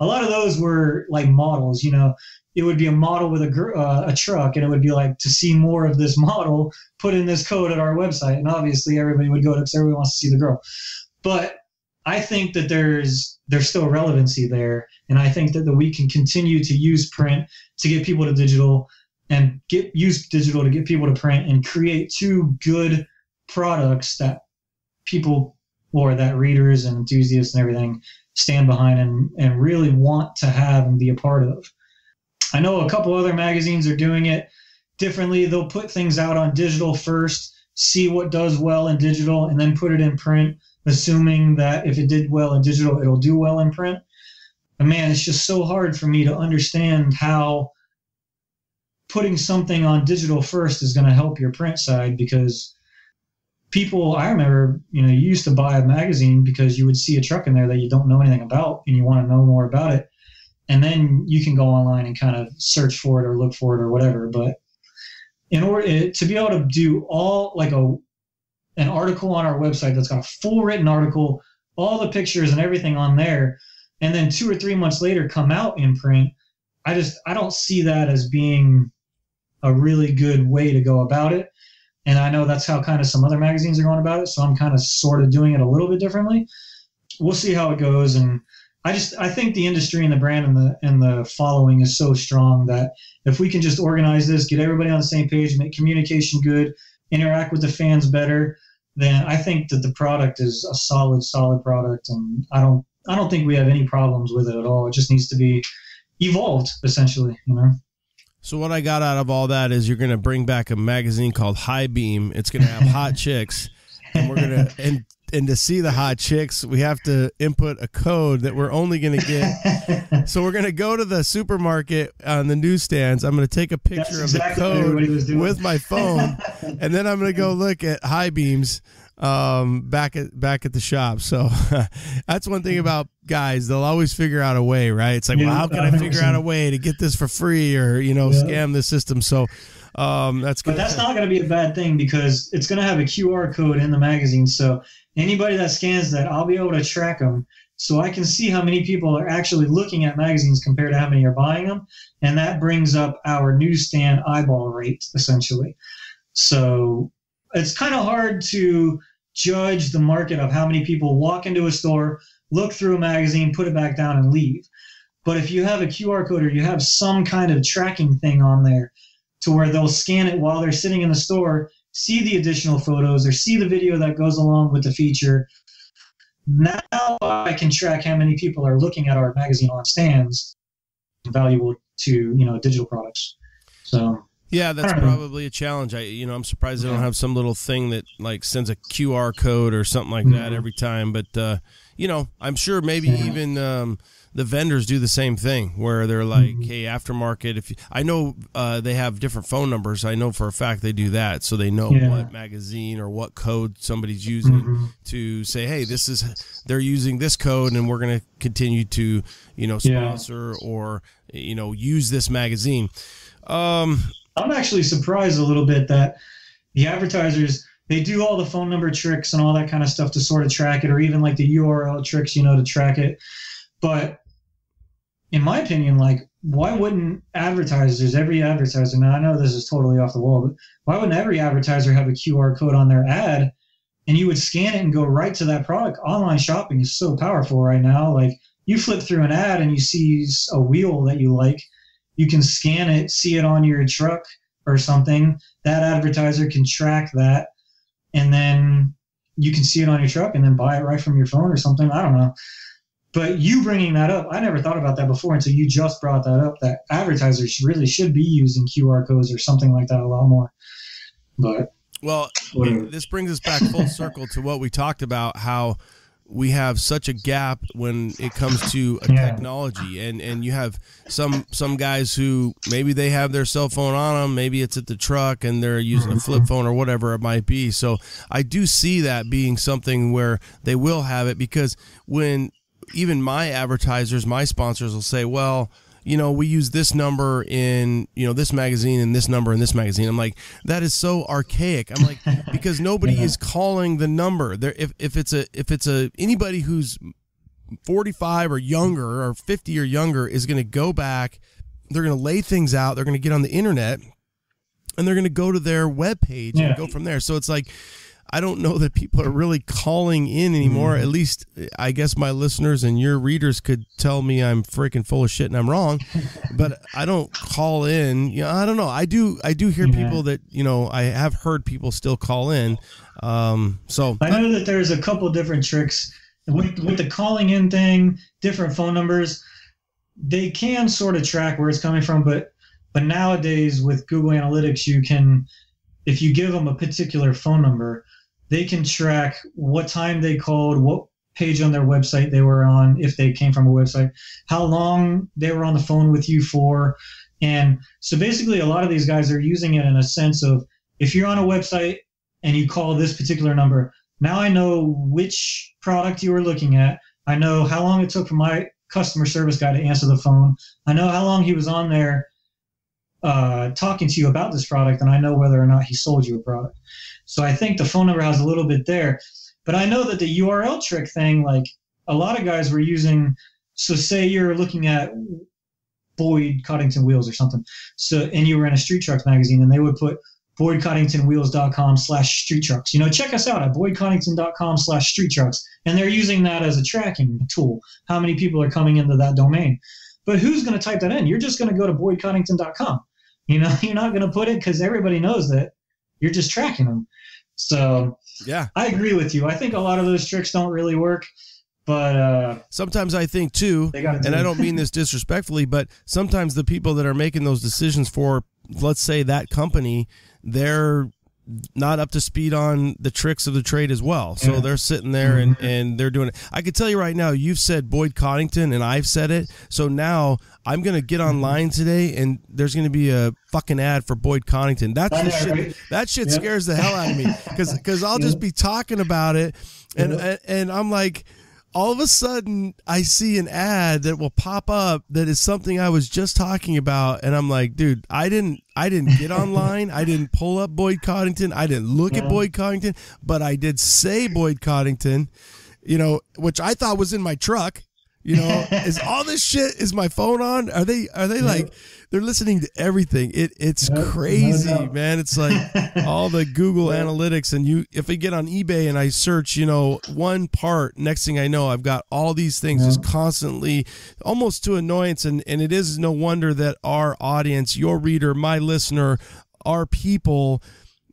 a lot of those were like models. You know, it would be a model with a truck, and it would be like, to see more of this model, put in this code at our website. And obviously, everybody would go to it because everybody wants to see the girl. But I think that there's still relevancy there, and I think that we can continue to use print to get people to digital, and use digital to get people to print, and create two good products that people, or that readers and enthusiasts and everything, stand behind and really want to have and be a part of. I know a couple other magazines are doing it differently. They'll put things out on digital first, see what does well in digital, and then put it in print, assuming that if it did well in digital, it'll do well in print. But man, it's just so hard for me to understand how putting something on digital first is going to help your print side, because people, I remember, you used to buy a magazine because you would see a truck in there that you don't know anything about and you want to know more about it. And then you can go online and kind of search for it or look for it or whatever. But in order to be able to do all, like an article on our website that's got a full written article, all the pictures and everything on there, and then 2 or 3 months later come out in print, I don't see that as being a really good way to go about it. And I know that's how kind of some other magazines are going about it. So I'm kind of sort of doing it a little bit differently. We'll see how it goes. And I think the industry and the brand and the following is so strong that if we can just organize this, get everybody on the same page, make communication good, interact with the fans better, then I think that the product is a solid product. And I don't think we have any problems with it at all. It just needs to be evolved, essentially, you know. So what I got out of all that is you're going to bring back a magazine called High Beam. It's going to have hot chicks, and we're going to and to see the hot chicks, we have to input a code that we're only going to get. So we're going to go to the supermarket on the newsstands. I'm going to take a picture of the code with my phone, and then I'm going to go look at High Beams back at the shop. So that's one thing about guys, they'll always figure out a way, right? It's like, well, how can I figure out a way to get this for free, or scam the system? So that's good. But that's not going to be a bad thing, because it's going to have a QR code in the magazine. So anybody that scans that, I'll be able to track them, so I can see how many people are actually looking at magazines compared to how many are buying them, and that brings up our newsstand eyeball rate, essentially. So it's kind of hard to judge the market of how many people walk into a store, look through a magazine, put it back down, and leave. But if you have a QR code, or you have some kind of tracking thing on there to where they'll scan it while they're sitting in the store, see the additional photos, or see the video that goes along with the feature, now I can track how many people are looking at our magazine on stands, valuable to digital products. So yeah, that's probably a challenge. I'm surprised they don't have some little thing that like sends a QR code or something like that every time. But I'm sure maybe even the vendors do the same thing, where they're like, hey, aftermarket. I know they have different phone numbers. I know for a fact they do that, so they know what magazine or what code somebody's using to say, hey, they're using this code, and we're going to continue to sponsor or use this magazine. I'm actually surprised a little bit that the advertisers, they do all the phone number tricks and all that kind of stuff to sort of track it, or even like the URL tricks, to track it. But in my opinion, like, why wouldn't every advertiser, now I know this is totally off the wall, but why wouldn't every advertiser have a QR code on their ad, and you would scan it and go right to that product? Online shopping is so powerful right now. Like, you flip through an ad and you see a wheel that you like, you can scan it, see it on your truck or something. That advertiser can track that, and then you can see it on your truck and then buy it right from your phone or something. I don't know. But you bringing that up, I never thought about that before until you just brought that up, that advertisers really should be using QR codes or something like that a lot more. But this brings us back full circle to what we talked about, how we have such a gap when it comes to technology, and you have some guys who maybe they have their cell phone on them, maybe it's at the truck and they're using a flip phone or whatever it might be. So I do see that being something where they will have it, because when even my advertisers, my sponsors will say, well, we use this number in, this magazine, and this number in this magazine. I'm like, that is so archaic. I'm like, because nobody is calling the number. There, if it's anybody who's 45 or younger or 50 or younger is going to go back, they're going to lay things out, they're going to get on the internet, and they're going to go to their webpage and go from there. So it's like, I don't know that people are really calling in anymore. At least I guess my listeners and your readers could tell me I'm freaking full of shit and I'm wrong, but I don't call in. I don't know. I do hear people that, I have heard people still call in. So I know that there's a couple different tricks with the calling in thing, different phone numbers. They can sort of track where it's coming from, but nowadays with Google Analytics, you can, if you give them a particular phone number, they can track what time they called, what page on their website they were on, if they came from a website, how long they were on the phone with you for. And so basically a lot of these guys are using it in a sense of, if you're on a website and you call this particular number, now I know which product you were looking at. I know how long it took for my customer service guy to answer the phone. I know how long he was on there talking to you about this product, and I know whether or not he sold you a product. So I think the phone number has a little bit there. But I know that the URL trick thing, like, a lot of guys were using, so say you're looking at Boyd Coddington Wheels or something, so, and you were in a Street Trucks magazine, and they would put BoydCoddingtonWheels.com/Street Trucks. Check us out at BoydCoddington.com/Street Trucks. And they're using that as a tracking tool, how many people are coming into that domain. But who's going to type that in? You're just going to go to BoydCoddington.com. You're not going to put it, because everybody knows that you're just tracking them. So yeah, I agree with you. I think a lot of those tricks don't really work, But sometimes I think too, and I don't mean this disrespectfully, but sometimes the people that are making those decisions for, let's say, that company, they're not up to speed on the tricks of the trade as well. So they're sitting there and they're doing it. I can tell you right now, you've said Boyd Coddington and I've said it. So now I'm going to get online today and there's going to be a fucking ad for Boyd Coddington. That's the shit. Right? That shit scares the hell out of me because I'll just be talking about it and I'm like, all of a sudden I see an ad that will pop up that is something I was just talking about. And I'm like, dude, I didn't get online. I didn't pull up Boyd Coddington. I didn't look at Boyd Coddington, but I did say Boyd Coddington, which I thought was in my truck. Is all this shit, is my phone on? Are they like, they're listening to everything. It's crazy, man. It's like all the Google analytics, and if I get on eBay and I search, one part, next thing I know, I've got all these things just constantly, almost to annoyance. And it is no wonder that our audience, your reader, my listener, our people,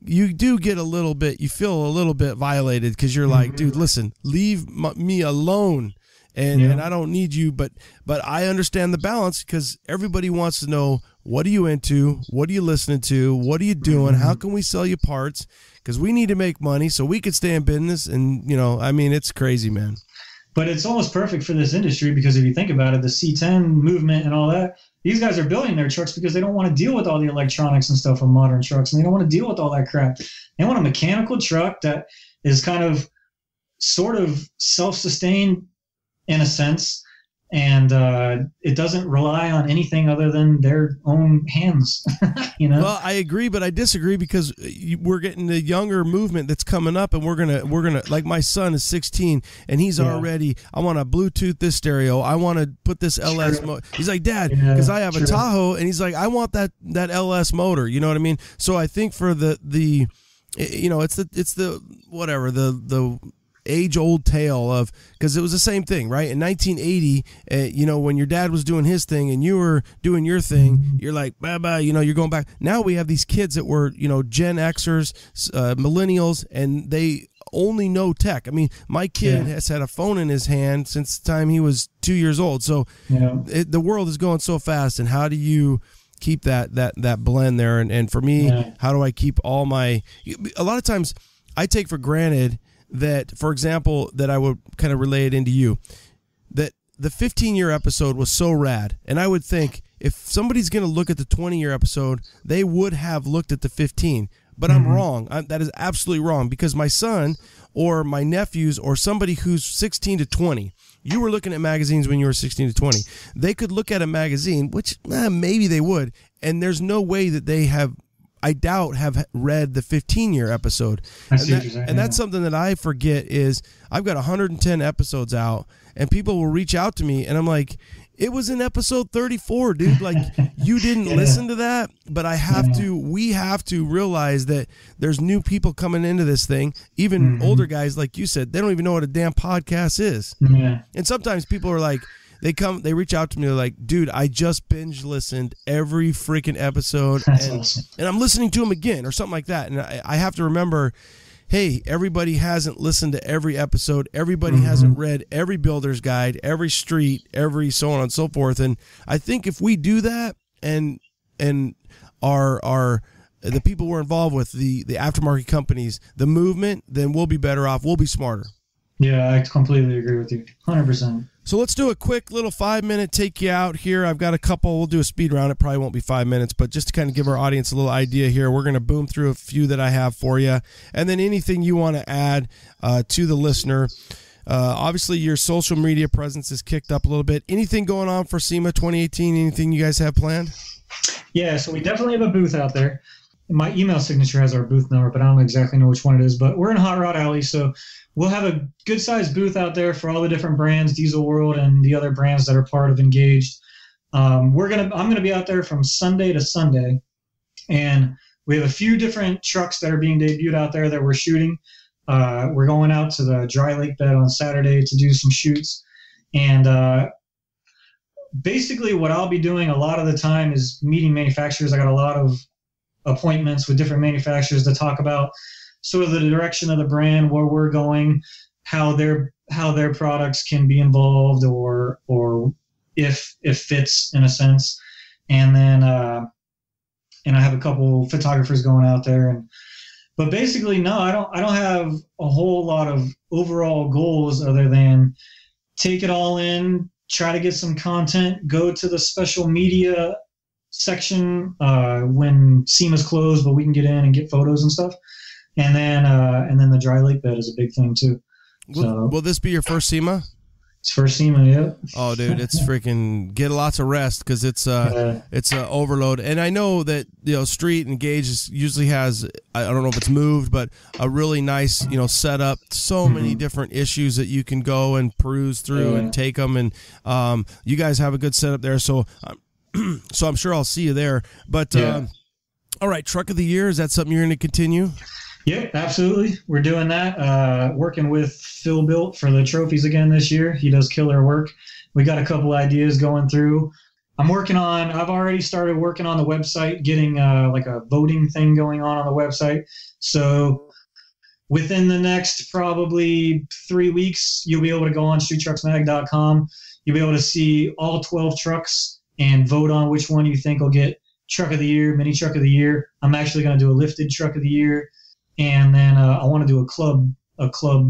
you do get you feel a little bit violated because you're like, dude, listen, leave me alone. And I don't need you, but I understand the balance because everybody wants to know, what are you into? What are you listening to? What are you doing? How can we sell you parts? Because we need to make money so we could stay in business. And, it's crazy, man. But it's almost perfect for this industry because if you think about it, the C10 movement and all that, these guys are building their trucks because they don't want to deal with all the electronics and stuff on modern trucks. And they don't want to deal with all that crap. They want a mechanical truck that is kind of sort of self-sustained in a sense, and it doesn't rely on anything other than their own hands. Well, I agree, but I disagree because we're getting the younger movement that's coming up, and we're gonna like, my son is 16 and he's already, I want to Bluetooth this stereo, I want to put this LS he's like, Dad, because I have a Tahoe, and he's like, I want that LS motor, you know what I mean? So I think for the it's the whatever, the age-old tale of, because it was the same thing, right? In 1980, when your dad was doing his thing and you were doing your thing, you're like, bye-bye, you're going back. Now we have these kids that were, Gen Xers, millennials, and they only know tech. I mean, my kid has had a phone in his hand since the time he was 2 years old. So the world is going so fast, and how do you keep that blend there? And for me, how do I keep a lot of times I take for granted that, for example, that I would kind of relay it into you, that the 15-year episode was so rad. And I would think if somebody's going to look at the 20-year episode, they would have looked at the 15. But I'm wrong. That is absolutely wrong, because my son or my nephews or somebody who's 16 to 20, you were looking at magazines when you were 16 to 20. They could look at a magazine, which maybe they would, and there's no way that they have, I doubt, have read the 15-year episode. And that's something that I forget is I've got 110 episodes out, and people will reach out to me, and I'm like, it was in episode 34, dude. Like, you didn't listen to that, but we have to realize that there's new people coming into this thing, even older guys, like you said, they don't even know what a damn podcast is. And sometimes people are like, they reach out to me, they're like, dude, I just binge listened every freaking episode, and I'm listening to them again or something like that. And I have to remember, hey, everybody hasn't listened to every episode. Everybody hasn't read every builder's guide, every street, every so on and so forth. And I think if we do that, and our the people we're involved with, the aftermarket companies, the movement, then we'll be better off. We'll be smarter. Yeah, I completely agree with you. 100%. So let's do a quick little 5-minute take you out here. I've got a couple. We'll do a speed round. It probably won't be 5 minutes, but just to kind of give our audience a little idea here, we're going to boom through a few that I have for you. And then anything you want to add to the listener. Obviously, your social media presence is kicked up a little bit. Anything going on for SEMA 2018? Anything you guys have planned? Yeah, so we definitely have a booth out there. My email signature has our booth number, but I don't exactly know which one it is. But we're in Hot Rod Alley, so we'll have a good-sized booth out there for all the different brands, Diesel World and the other brands that are part of Engaged. I'm gonna be out there from Sunday to Sunday, and we have a few different trucks that are being debuted out there that we're shooting. We're going out to the dry lake bed on Saturday to do some shoots, and basically what I'll be doing a lot of the time is meeting manufacturers. I got a lot of appointments with different manufacturers to talk about sort of the direction of the brand, where we're going, how their products can be involved, or if fits in a sense. And then and I have a couple photographers going out there, but basically, no, I don't have a whole lot of overall goals other than take it all in, try to get some content, go to the special media section when SEMA's closed, but we can get in and get photos and stuff. And then the dry lake bed is a big thing too. Will this be your first SEMA? It's first SEMA, yeah. Oh, dude, it's freaking get lots of rest, because it's overload. And I know that, Street and Gage usually has, I don't know if it's moved, but a really nice, setup. So many different issues that you can go and peruse through and take them. And you guys have a good setup there, so I'm sure I'll see you there. But all right, Truck of the Year, is that something you're going to continue? Yep, absolutely. We're doing that. Working with Phil Built for the trophies again this year. He does killer work. We got a couple ideas going through. I've already started working on the website, getting like a voting thing going on the website. So within the next probably 3 weeks, you'll be able to go on streettrucksmag.com. You'll be able to see all 12 trucks and vote on which one you think will get Truck of the Year, Mini Truck of the Year. I'm actually going to do a lifted Truck of the Year. And then I want to do a club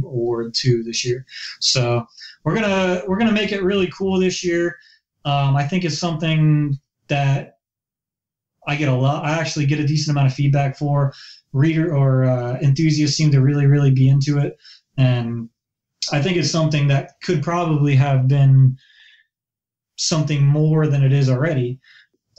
award too this year. So we're gonna make it really cool this year. I think it's something that I actually get a decent amount of feedback for. Reader or enthusiasts seem to really, really be into it, and I think it's something that could probably have been something more than it is already,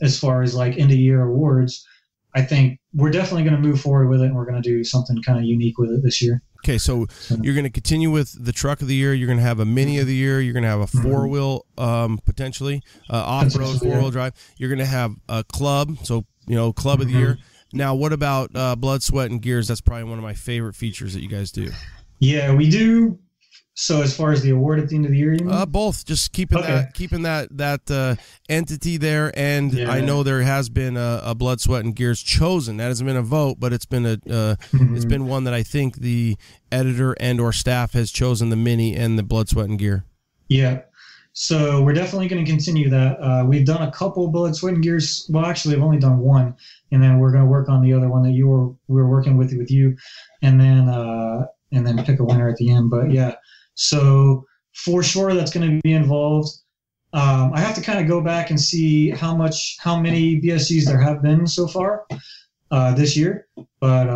as far as like end of year awards. I think we're definitely going to move forward with it, and we're going to do something kind of unique with it this year. Okay, so you're going to continue with the Truck of the Year. You're going to have a Mini of the Year. You're going to have a four-wheel, potentially, off-road four-wheel drive. You're going to have a club, so, Club of the Year. Now, what about Blood, Sweat, and Gears? That's probably one of my favorite features that you guys do. Yeah, we do. So as far as the award at the end of the year, you mean? Both. Just keeping that entity there, and I know there has been a Blood, Sweat, and Gears chosen. That hasn't been a vote, but it's been it's been one that I think the editor and or staff has chosen, the Mini and the Blood, Sweat, and Gear. Yeah. So we're definitely going to continue that. We've done a couple Blood, Sweat, and Gears. Well, actually, I've only done one, and then we're going to work on the other one that we were working with you, and then pick a winner at the end. But yeah. So for sure, that's going to be involved. I have to kind of go back and see how many BSCs there have been so far this year, but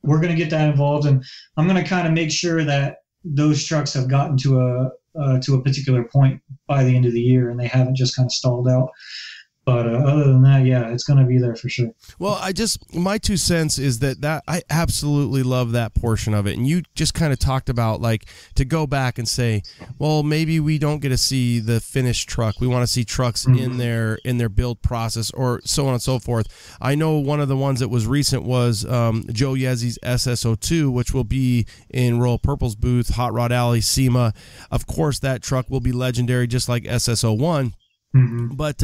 we're going to get that involved, and I'm going to kind of make sure that those trucks have gotten to a particular point by the end of the year, and they haven't just kind of stalled out. But other than that, yeah, it's going to be there for sure. Well, my 2 cents is that I absolutely love that portion of it. And you just kind of talked about, like, to go back and say, well, maybe we don't get to see the finished truck. We want to see trucks in their build process, or so on and so forth. I know one of the ones that was recent was Joe Yezzi's SSO2, which will be in Royal Purple's booth, Hot Rod Alley, SEMA. Of course, that truck will be legendary, just like SSO1. But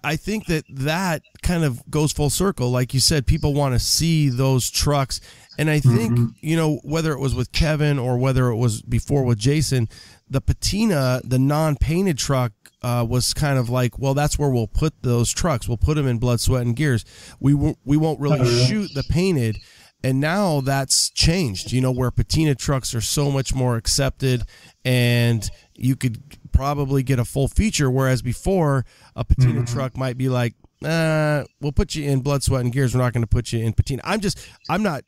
I think that kind of goes full circle. Like you said, people want to see those trucks. And I think, whether it was with Kevin or whether it was before with Jason, the patina, the non-painted truck, was kind of like, well, that's where we'll put those trucks. We'll put them in Blood, Sweat, and Gears. We won't really shoot the painted. And now that's changed, where patina trucks are so much more accepted, and you could probably get a full feature, whereas before a patina truck might be like, we'll put you in Blood, Sweat, and Gears. We're not going to put you in patina. I'm not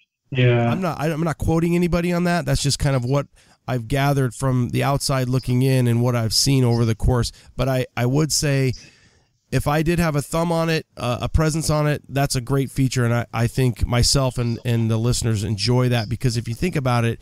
quoting anybody on that. That's just kind of what I've gathered from the outside looking in and what I've seen over the course. But I would say, if I did have a thumb on it, a presence on it, that's a great feature, and I think myself and the listeners enjoy that, because if you think about it,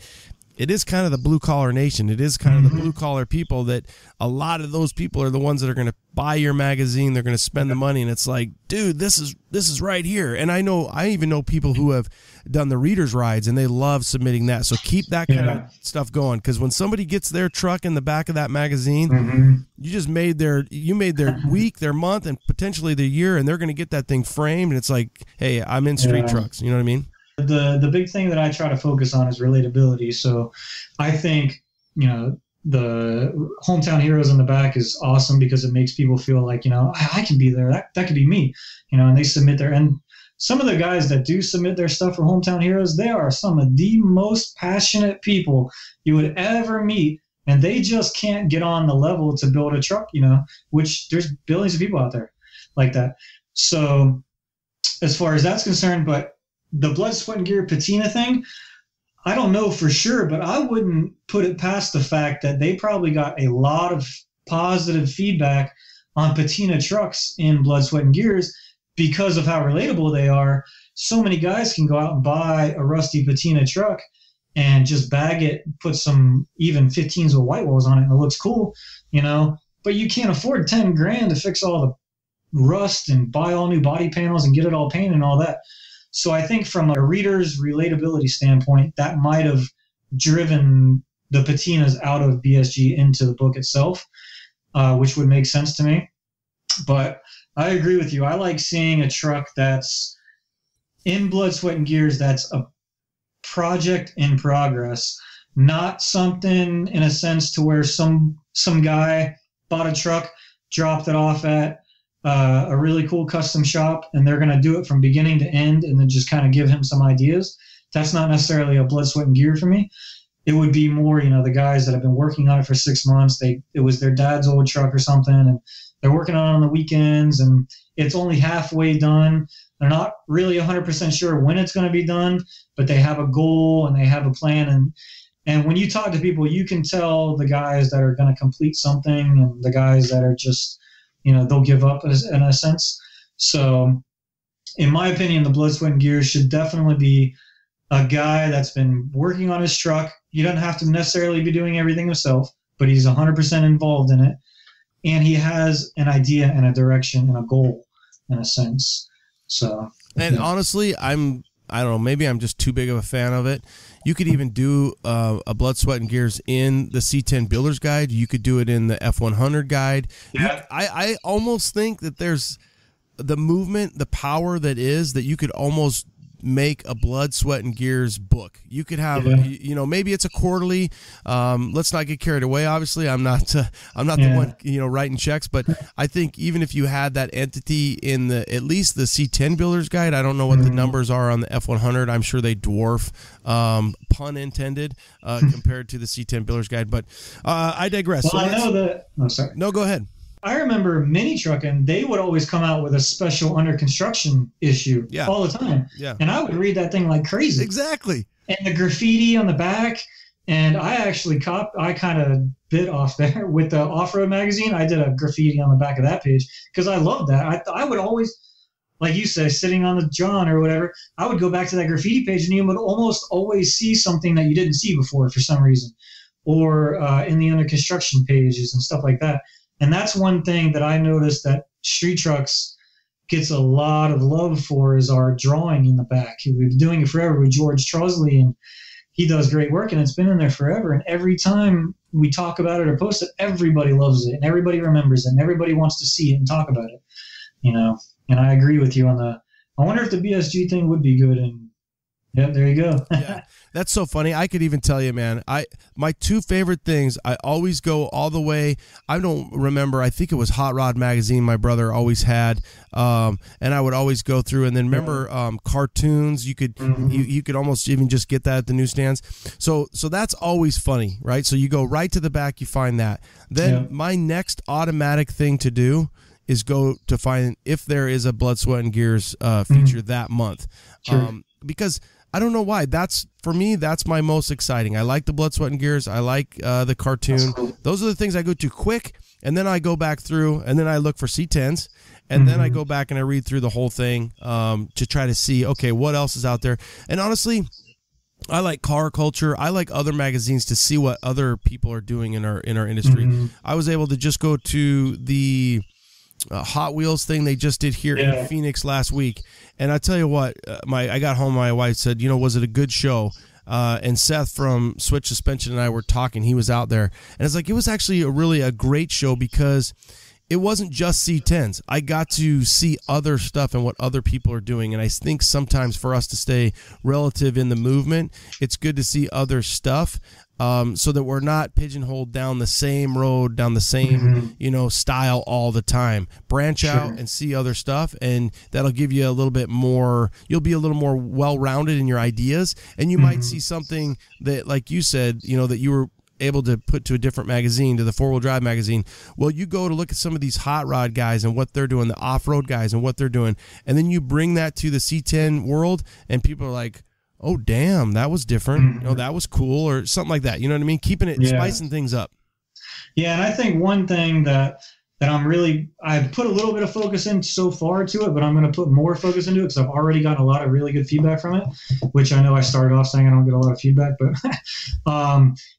it is kind of the blue-collar nation. It is kind of the blue-collar people that a lot of those people are the ones that are going to buy your magazine. They're going to spend the money, and it's like, dude, this is right here. And I even know people who have done the readers' rides, and they love submitting that. So keep that kind of stuff going, because when somebody gets their truck in the back of that magazine, you just made their week, their month, and potentially their year, and they're going to get that thing framed, and it's like, hey, I'm in street trucks. You know what I mean? The big thing that I try to focus on is relatability. So I think, the hometown heroes in the back is awesome because it makes people feel like, I can be there. That could be me, and they submit their, and some of the guys that do submit their stuff for hometown heroes, they are some of the most passionate people you would ever meet. And they just can't get on the level to build a truck, which there's billions of people out there like that. So as far as that's concerned, but the blood, sweat, and gear patina thing, I don't know for sure, but I wouldn't put it past the fact that they probably got a lot of positive feedback on patina trucks in blood, sweat, and gears because of how relatable they are. So many guys can go out and buy a rusty patina truck and just bag it, put some even 15s with white walls on it, and it looks cool, but you can't afford 10 grand to fix all the rust and buy all new body panels and get it all painted and all that. So I think from a reader's relatability standpoint, that might have driven the patinas out of BSG into the book itself, which would make sense to me. But I agree with you. I like seeing a truck that's in blood, sweat, and gears that's a project in progress, not something in a sense to where some guy bought a truck, dropped it off at a really cool custom shop, and they're going to do it from beginning to end and then just kind of give him some ideas. That's not necessarily a blood, sweat, and gear for me. It would be more, the guys that have been working on it for 6 months. It was their dad's old truck or something, and they're working on the weekends, and it's only halfway done. They're not really 100% sure when it's going to be done, but they have a goal and they have a plan. And when you talk to people, you can tell the guys that are going to complete something and the guys that are just, they'll give up in a sense. So in my opinion, the blood, sweat, and gears should definitely be a guy that's been working on his truck. He doesn't have to necessarily be doing everything himself, but he's 100% involved in it. And he has an idea and a direction and a goal in a sense. So, and honestly, I don't know, maybe I'm just too big of a fan of it. You could even do a blood, sweat, and gears in the C10 Builders guide. You could do it in the F100 guide. Yeah. I almost think that there's the movement, the power that you could almost make a blood, sweat, and gears book. You could have, maybe it's a quarterly. Let's not get carried away. Obviously, I'm not the one, writing checks. But I think even if you had that entity in at least the C10 Builders guide, I don't know what the numbers are on the F100. I'm sure they dwarf, pun intended, compared to the C10 Builders guide. But I digress. Well, I know that. Oh, sorry. No, go ahead. I remember Mini Trucking, they would always come out with a special under construction issue all the time. Yeah. And I would read that thing like crazy. Exactly. And the graffiti on the back. And I actually I kind of bit off there with the Off-Road magazine. I did a graffiti on the back of that page because I loved that. I would always, like you say, sitting on the John or whatever, I would go back to that graffiti page and you would almost always see something that you didn't see before for some reason. Or in the under construction pages and stuff like that. And that's one thing that I noticed that Street Trucks gets a lot of love for is our drawing in the back. We've been doing it forever with George Trosley, and he does great work, and it's been in there forever. And every time we talk about it or post it, everybody loves it, and everybody remembers it, and everybody wants to see it and talk about it. And I agree with you on I wonder if the BSG thing would be good. And yeah, there you go. Yeah, that's so funny. I could even tell you, man, my two favorite things, I always go all the way. I don't remember. I think it was Hot Rod magazine my brother always had, and I would always go through. And then remember cartoons. You could you could almost even just get that at the newsstands. So that's always funny, right? So you go right to the back, you find that. Then my next automatic thing to do is go to find if there is a Blood, Sweat, and Gears feature that month, because I don't know why. For me, that's my most exciting. I like the Blood, Sweat, and Gears. I like the cartoon. Cool. Those are the things I go to quick, and then I go back through, and then I look for C10s, and then I go back and I read through the whole thing to try to see, okay, what else is out there. And honestly, I like car culture. I like other magazines to see what other people are doing in our industry. I was able to just go to the Hot Wheels thing they just did here in Phoenix last week, and I tell you what, I got home, my wife said, was it a good show? And Seth from Switch Suspension and I were talking. He was out there, and it's like it was actually a great show because it wasn't just C10s. I got to see other stuff and what other people are doing. And I think sometimes for us to stay relative in the movement, it's good to see other stuff, so that we're not pigeonholed down the same road, down the same, style all the time. Branch out and see other stuff, and that'll give you a little bit more, you'll be a little more well-rounded in your ideas. And you might see something that, like you said, that you were able to put to a different magazine, to the 4-wheel drive magazine. Well, you go to look at some of these hot rod guys and what they're doing, the off-road guys and what they're doing, and then you bring that to the C10 world, and people are like, oh, damn, that was different. That was cool, or something like that. You know what I mean? Keeping it, spicing things up. Yeah, and I think one thing that I've put a little bit of focus in so far to it, but I'm going to put more focus into it because I've already gotten a lot of really good feedback from it, which I know I started off saying I don't get a lot of feedback, but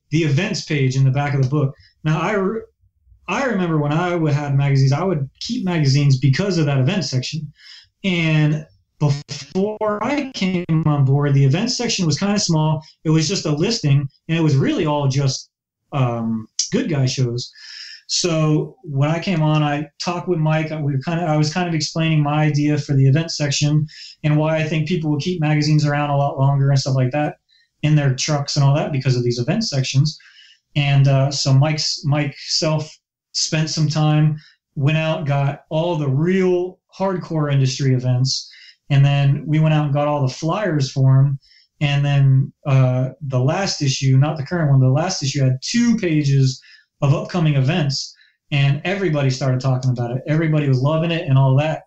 the events page in the back of the book. Now, I remember when I had magazines, I would keep magazines because of that event section. And before I came on board, the event section was kind of small. It was just a listing, and it was really all just good guy shows. So when I came on, I talked with Mike. I was kind of explaining my idea for the event section and why I think people will keep magazines around a lot longer and stuff like that in their trucks and all that because of these event sections. And so Mike self spent some time, went out, got all the real hardcore industry events, and then we went out and got all the flyers for him. And then the last issue, not the current one, the last issue had 2 pages of upcoming events, and everybody started talking about it. Everybody was loving it and all that.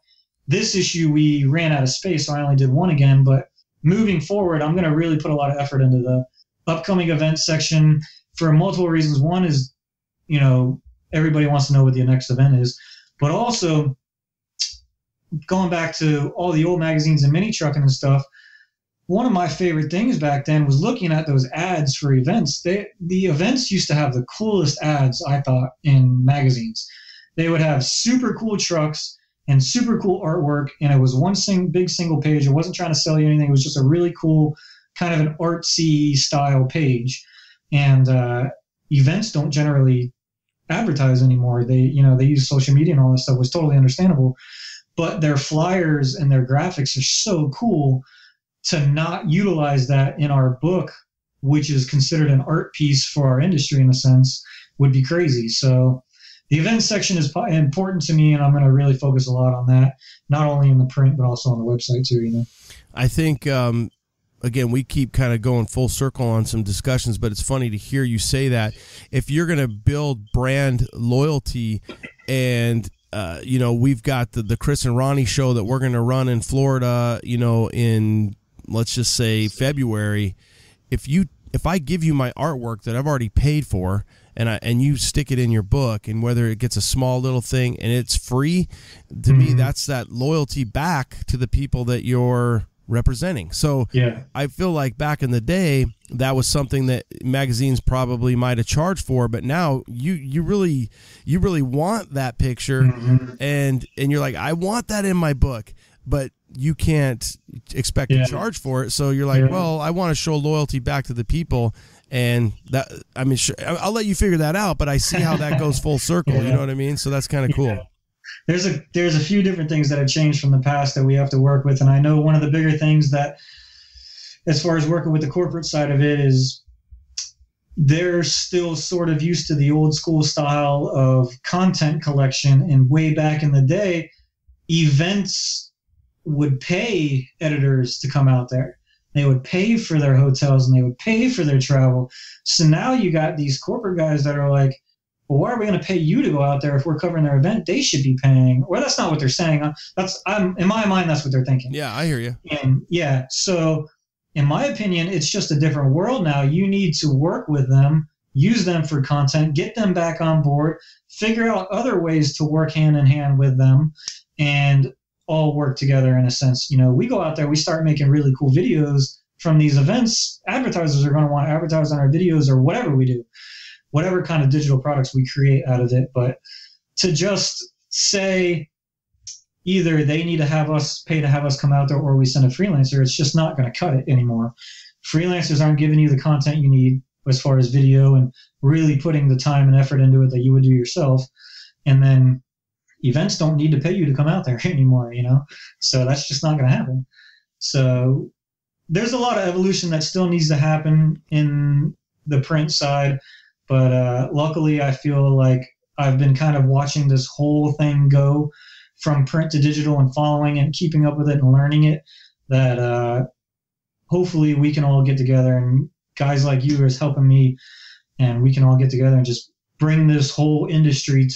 This issue, we ran out of space, so I only did 1 again, but moving forward, I'm going to really put a lot of effort into the upcoming events section for multiple reasons. One is, everybody wants to know what the next event is, but also going back to all the old magazines and mini trucking and stuff, one of my favorite things back then was looking at those ads for events. The events used to have the coolest ads, I thought, in magazines. They would have super cool trucks and super cool artwork, and it was one big single page. It wasn't trying to sell you anything. It was just a really cool kind of an artsy style page. And events don't generally advertise anymore. They use social media and all that stuff, was totally understandable. But their flyers and their graphics are so cool. To not utilize that in our book, which is considered an art piece for our industry in a sense, would be crazy. So the event section is important to me, and I'm going to really focus a lot on that, not only in the print, but also on the website too, I think, again, we keep kind of going full circle on some discussions, but it's funny to hear you say that. If you're going to build brand loyalty and we've got the Chris and Ronnie show that we're going to run in Florida, in, let's just say, February. If I give you my artwork that I've already paid for, and you stick it in your book, and whether it gets a small little thing and it's free, to me, that's that loyalty back to the people that you're representing. So I feel like back in the day, that was something that magazines probably might have charged for, but now you really want that picture, and you're like, I want that in my book, but you can't expect to charge for it. So you're like, well, I want to show loyalty back to the people, and that, I mean, sure, I'll let you figure that out, but I see how that goes full circle. You know what I mean? So that's kind of cool. There's a few different things that have changed from the past that we have to work with. And I know one of the bigger things that, as far as working with the corporate side of it, is they're still sort of used to the old school style of content collection. And way back in the day, events would pay editors to come out there. They would pay for their hotels and they would pay for their travel. So now you got these corporate guys that are like, well, why are we going to pay you to go out there if we're covering their event? They should be paying. Well, that's not what they're saying. In my mind, that's what they're thinking. Yeah, I hear you. And so in my opinion, it's just a different world now. You need to work with them, use them for content, get them back on board, figure out other ways to work hand in hand with them, and all work together in a sense. We go out there, we start making really cool videos from these events. Advertisers are going to want to advertise on our videos or whatever we do, whatever kind of digital products we create out of it. But to just say either they need to pay to have us come out there, or we send a freelancer, it's just not going to cut it anymore. Freelancers aren't giving you the content you need as far as video and really putting the time and effort into it that you would do yourself. And then events don't need to pay you to come out there anymore, so that's just not going to happen. So there's a lot of evolution that still needs to happen in the print side, but luckily I feel like I've been kind of watching this whole thing go from print to digital and following it, keeping up with it and learning it, that hopefully we can all get together, and guys like you is helping me, and we can all get together and just bring this whole industry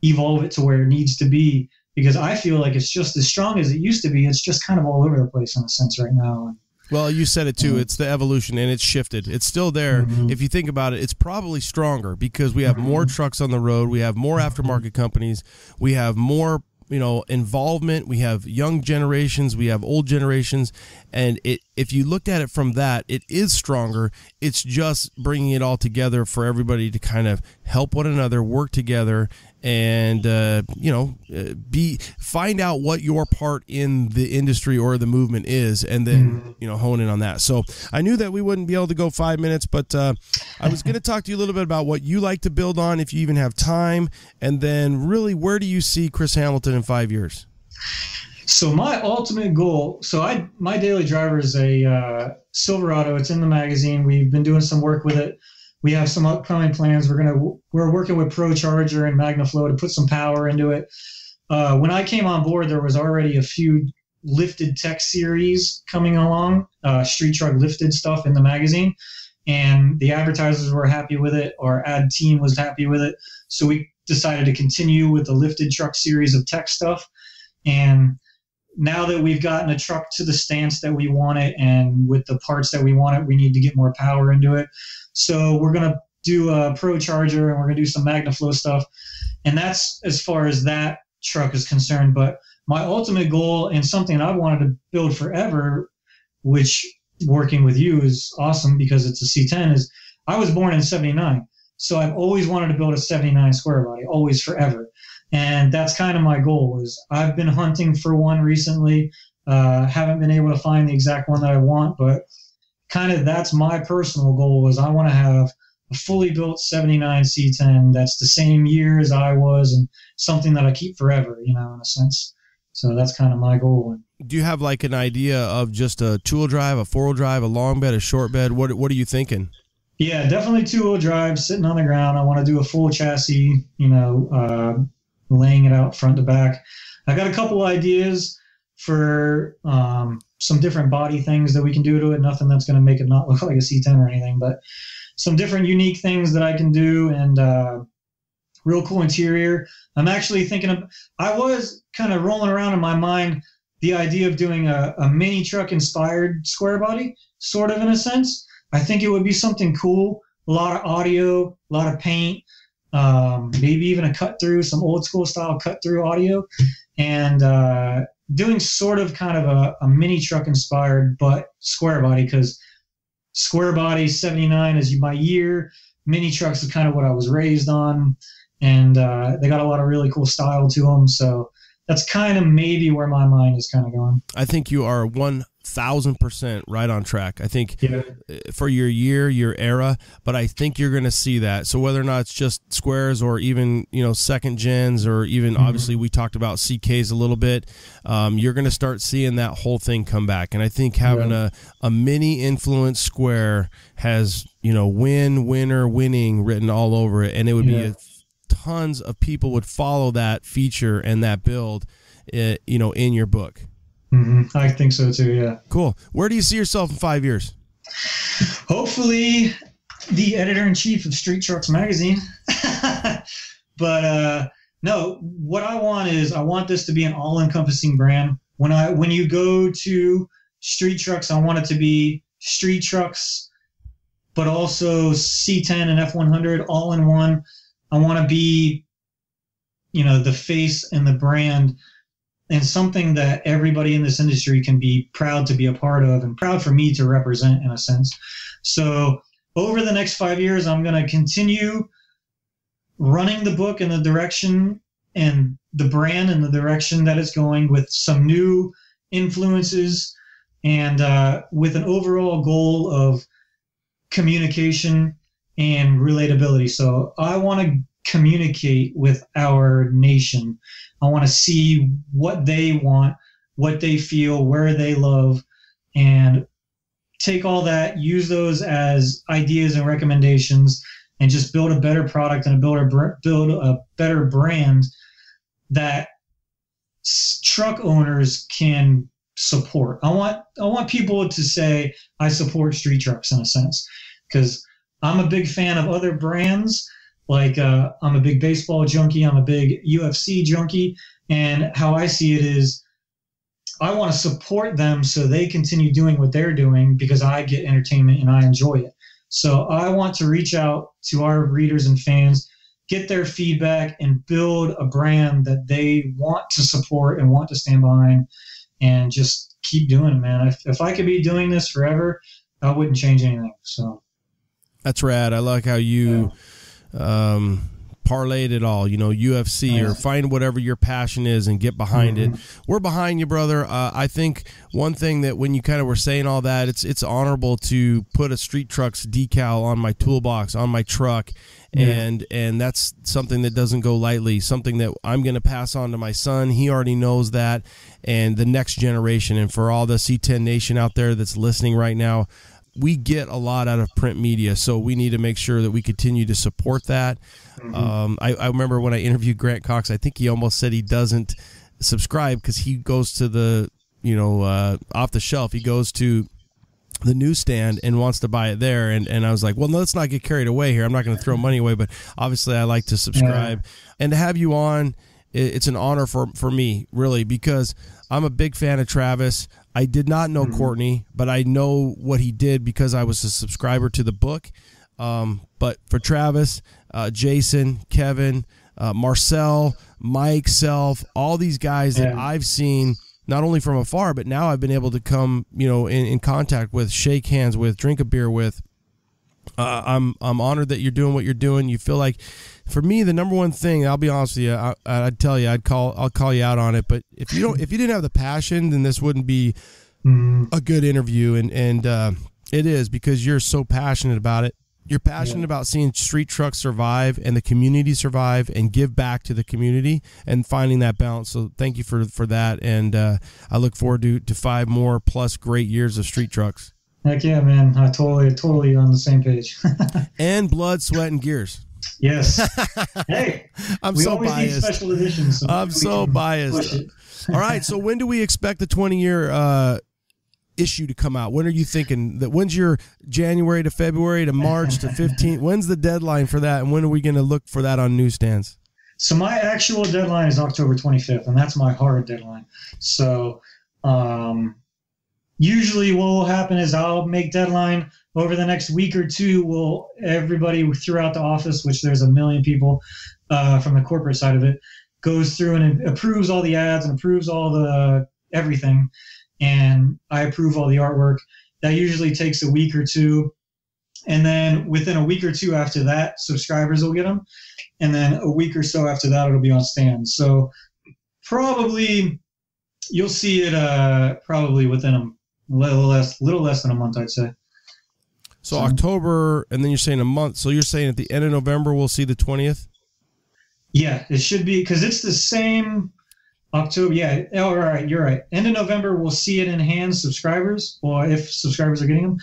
evolve it to where it needs to be, because I feel like it's just as strong as it used to be. It's just kind of all over the place in a sense right now. Well, you said it too. It's the evolution, and it's shifted. It's still there. Mm-hmm. If you think about it, it's probably stronger because we have more trucks on the road. We have more aftermarket companies. We have more, involvement. We have young generations. We have old generations. And if you looked at it from that, it is stronger. It's just bringing it all together for everybody to kind of help one another, work together, and find out what your part in the industry or the movement is, and then hone in on that. So I knew that we wouldn't be able to go 5 minutes, but I was going to talk to you a little bit about what you like to build on, if you even have time, and then really, where do you see Chris Hamilton in 5 years? So my ultimate goal, my daily driver is a Silverado. It's in the magazine. We've been doing some work with it. We have some upcoming plans. We're working with ProCharger and MagnaFlow to put some power into it. When I came on board, there was already a few lifted tech series coming along, street truck lifted stuff in the magazine, and the advertisers were happy with it. Our ad team was happy with it. So we decided to continue with the lifted truck series of tech stuff. And now that we've gotten a truck to the stance that we want it, and with the parts that we want it, we need to get more power into it. So we're going to do a ProCharger, and we're going to do some MagnaFlow stuff. And that's as far as that truck is concerned. But my ultimate goal, and something I wanted to build forever, which working with you is awesome because it's a C10, is I was born in 79. So I've always wanted to build a 79 square body, always, forever. And that's kind of my goal. Is I've been hunting for one recently. Haven't been able to find the exact one that I want, but kind of that's my personal goal. Is I want to have a fully built 79 C10 that's the same year as I was, and something that I keep forever, in a sense. So that's kind of my goal. Do you have like an idea of just a two-wheel drive, a four-wheel drive, a long bed, a short bed? What are you thinking? Yeah, definitely two-wheel drive, sitting on the ground. I want to do a full chassis, laying it out front to back. I got a couple ideas for some different body things that we can do to it. Nothing that's going to make it not look like a C10 or anything, but some different unique things that I can do, and real cool interior. I'm actually thinking I was kind of rolling around in my mind the idea of doing a mini truck inspired square body, sort of, in a sense. I think it would be something cool. A lot of audio, a lot of paint, maybe even a cut through, some old school style cut through audio, and doing sort of kind of a mini truck inspired, but square body, because square body 79 is my year. Mini trucks is kind of what I was raised on, and they got a lot of really cool style to them. So that's kind of maybe where my mind is kind of going. I think you are 1,000% right on track. I think for your year, your era, but I think you're going to see that. So whether or not it's just squares or even, second gens, or even obviously we talked about CKs a little bit, you're going to start seeing that whole thing come back. And I think having a mini influence square has, winner, winning written all over it. And it would be tons of people would follow that feature and that build, in your book. Mm-hmm. I think so too. Yeah. Cool. Where do you see yourself in 5 years? Hopefully the editor-in-chief of Street Trucks magazine. But no, what I want this to be an all-encompassing brand. When you go to Street Trucks, I want it to be Street Trucks, but also C10 and F100 all in one. I want to be, the face and the brand, and something that everybody in this industry can be proud to be a part of, and proud for me to represent, in a sense. So over the next 5 years, I'm going to continue running the book in the direction and the brand in the direction that it's going, with some new influences, and with an overall goal of communication and relatability. So I want to communicate with our nation. I want to see what they want, what they feel, where they love, and take all that, use those as ideas and recommendations, and just build a better product and build a better brand that truck owners can support. I want people to say, I support street trucks in a sense, because I'm a big fan of other brands. Like I'm a big baseball junkie. I'm a big UFC junkie. And how I see it is I want to support them so they continue doing what they're doing, because I get entertainment and I enjoy it. So I want to reach out to our readers and fans, get their feedback, and build a brand that they want to support and want to stand behind, and just keep doing it, man. If I could be doing this forever, I wouldn't change anything. So that's rad. I like how you parlayed it all, UFC, or find whatever your passion is and get behind it. We're behind you, brother. I think one thing that when you kind of were saying all that, it's honorable to put a Street Trucks decal on my toolbox, on my truck, and that's something that doesn't go lightly, something that I'm going to pass on to my son. He already knows that, and the next generation. And for all the C10 Nation out there that's listening right now, we get a lot out of print media, so we need to make sure that we continue to support that. I remember when I interviewed Grant Cox, I think he almost said he doesn't subscribe because he goes to the, off the shelf. He goes to the newsstand and wants to buy it there. And I was like, well, let's not get carried away here. I'm not going to throw money away, but obviously I like to subscribe. And to have you on, it's an honor for me, really, because I'm a big fan of Travis. I did not know Courtney, but I know what he did because I was a subscriber to the book. But for Travis, Jason, Kevin, Marcel, Mike, Self, all these guys that I've seen not only from afar, but now I've been able to come, in contact with, shake hands with, drink a beer with. I'm honored that you're doing what you're doing. You feel like, for me, the number one thing, I'll be honest with you, I'd tell you, I'll call you out on it. But if you didn't have the passion, then this wouldn't be a good interview. And it is, because you're so passionate about it. You're passionate about seeing street trucks survive and the community survive and give back to the community and finding that balance. So thank you for that. And I look forward to 5 more plus great years of street trucks. Heck yeah, man. I totally on the same page. And blood, sweat, and gears. Yes. Hey, I'm so biased. Need special editions. So I'm so biased. All right. So when do we expect the 20-year issue to come out? When are you thinking that? When's your January to February to March to 15? When's the deadline for that? And when are we going to look for that on newsstands? So my actual deadline is October 25th, and that's my hard deadline. So usually what will happen is I'll make deadline over the next week or two. Everybody throughout the office, which there's 1 million people from the corporate side of it, goes through and approves all the ads and approves all the everything. And I approve all the artwork. That usually takes a week or two. And then within a week or two after that, subscribers will get them. And then a week or so after that, it'll be on stands. So probably you'll see it probably within a little less than a month, I'd say. So October, and then you're saying a month. So you're saying at the end of November, we'll see the 20th? Yeah, it should be, because it's the same October. Yeah, all right, you're right. End of November, we'll see it in hand, subscribers, or if subscribers are getting them.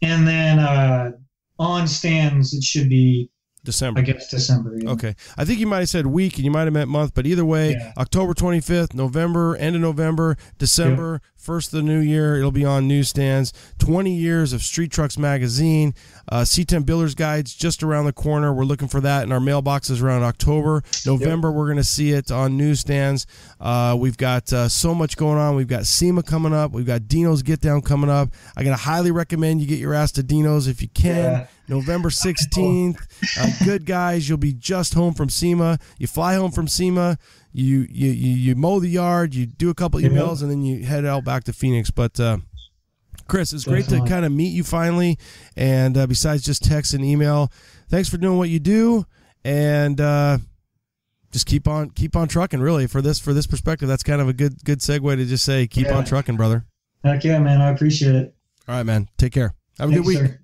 And then on stands, it should be December. I guess December. Yeah. Okay. I think you might have said week and you might have meant month, but either way, October 25th, November, end of November, December, first of the new year, it'll be on newsstands. 20 years of Street Trucks Magazine. C10 Builders Guides just around the corner. We're looking for that in our mailboxes around October. November, we're going to see it on newsstands. We've got so much going on. We've got SEMA coming up. We've got Dino's Get Down coming up. I'm going to highly recommend you get your ass to Dino's if you can. Yeah. November 16th. Good guys, you'll be just home from SEMA. You fly home from SEMA. You mow the yard. You do a couple emails, and then you head out back to Phoenix. But Chris, it's great to kind of meet you finally. And besides just text and email, thanks for doing what you do. And just keep on trucking. Really, for this perspective, that's kind of a good segue to just say keep on trucking, brother. Heck yeah, man. I appreciate it. All right, man. Take care. Have a good week. Sir.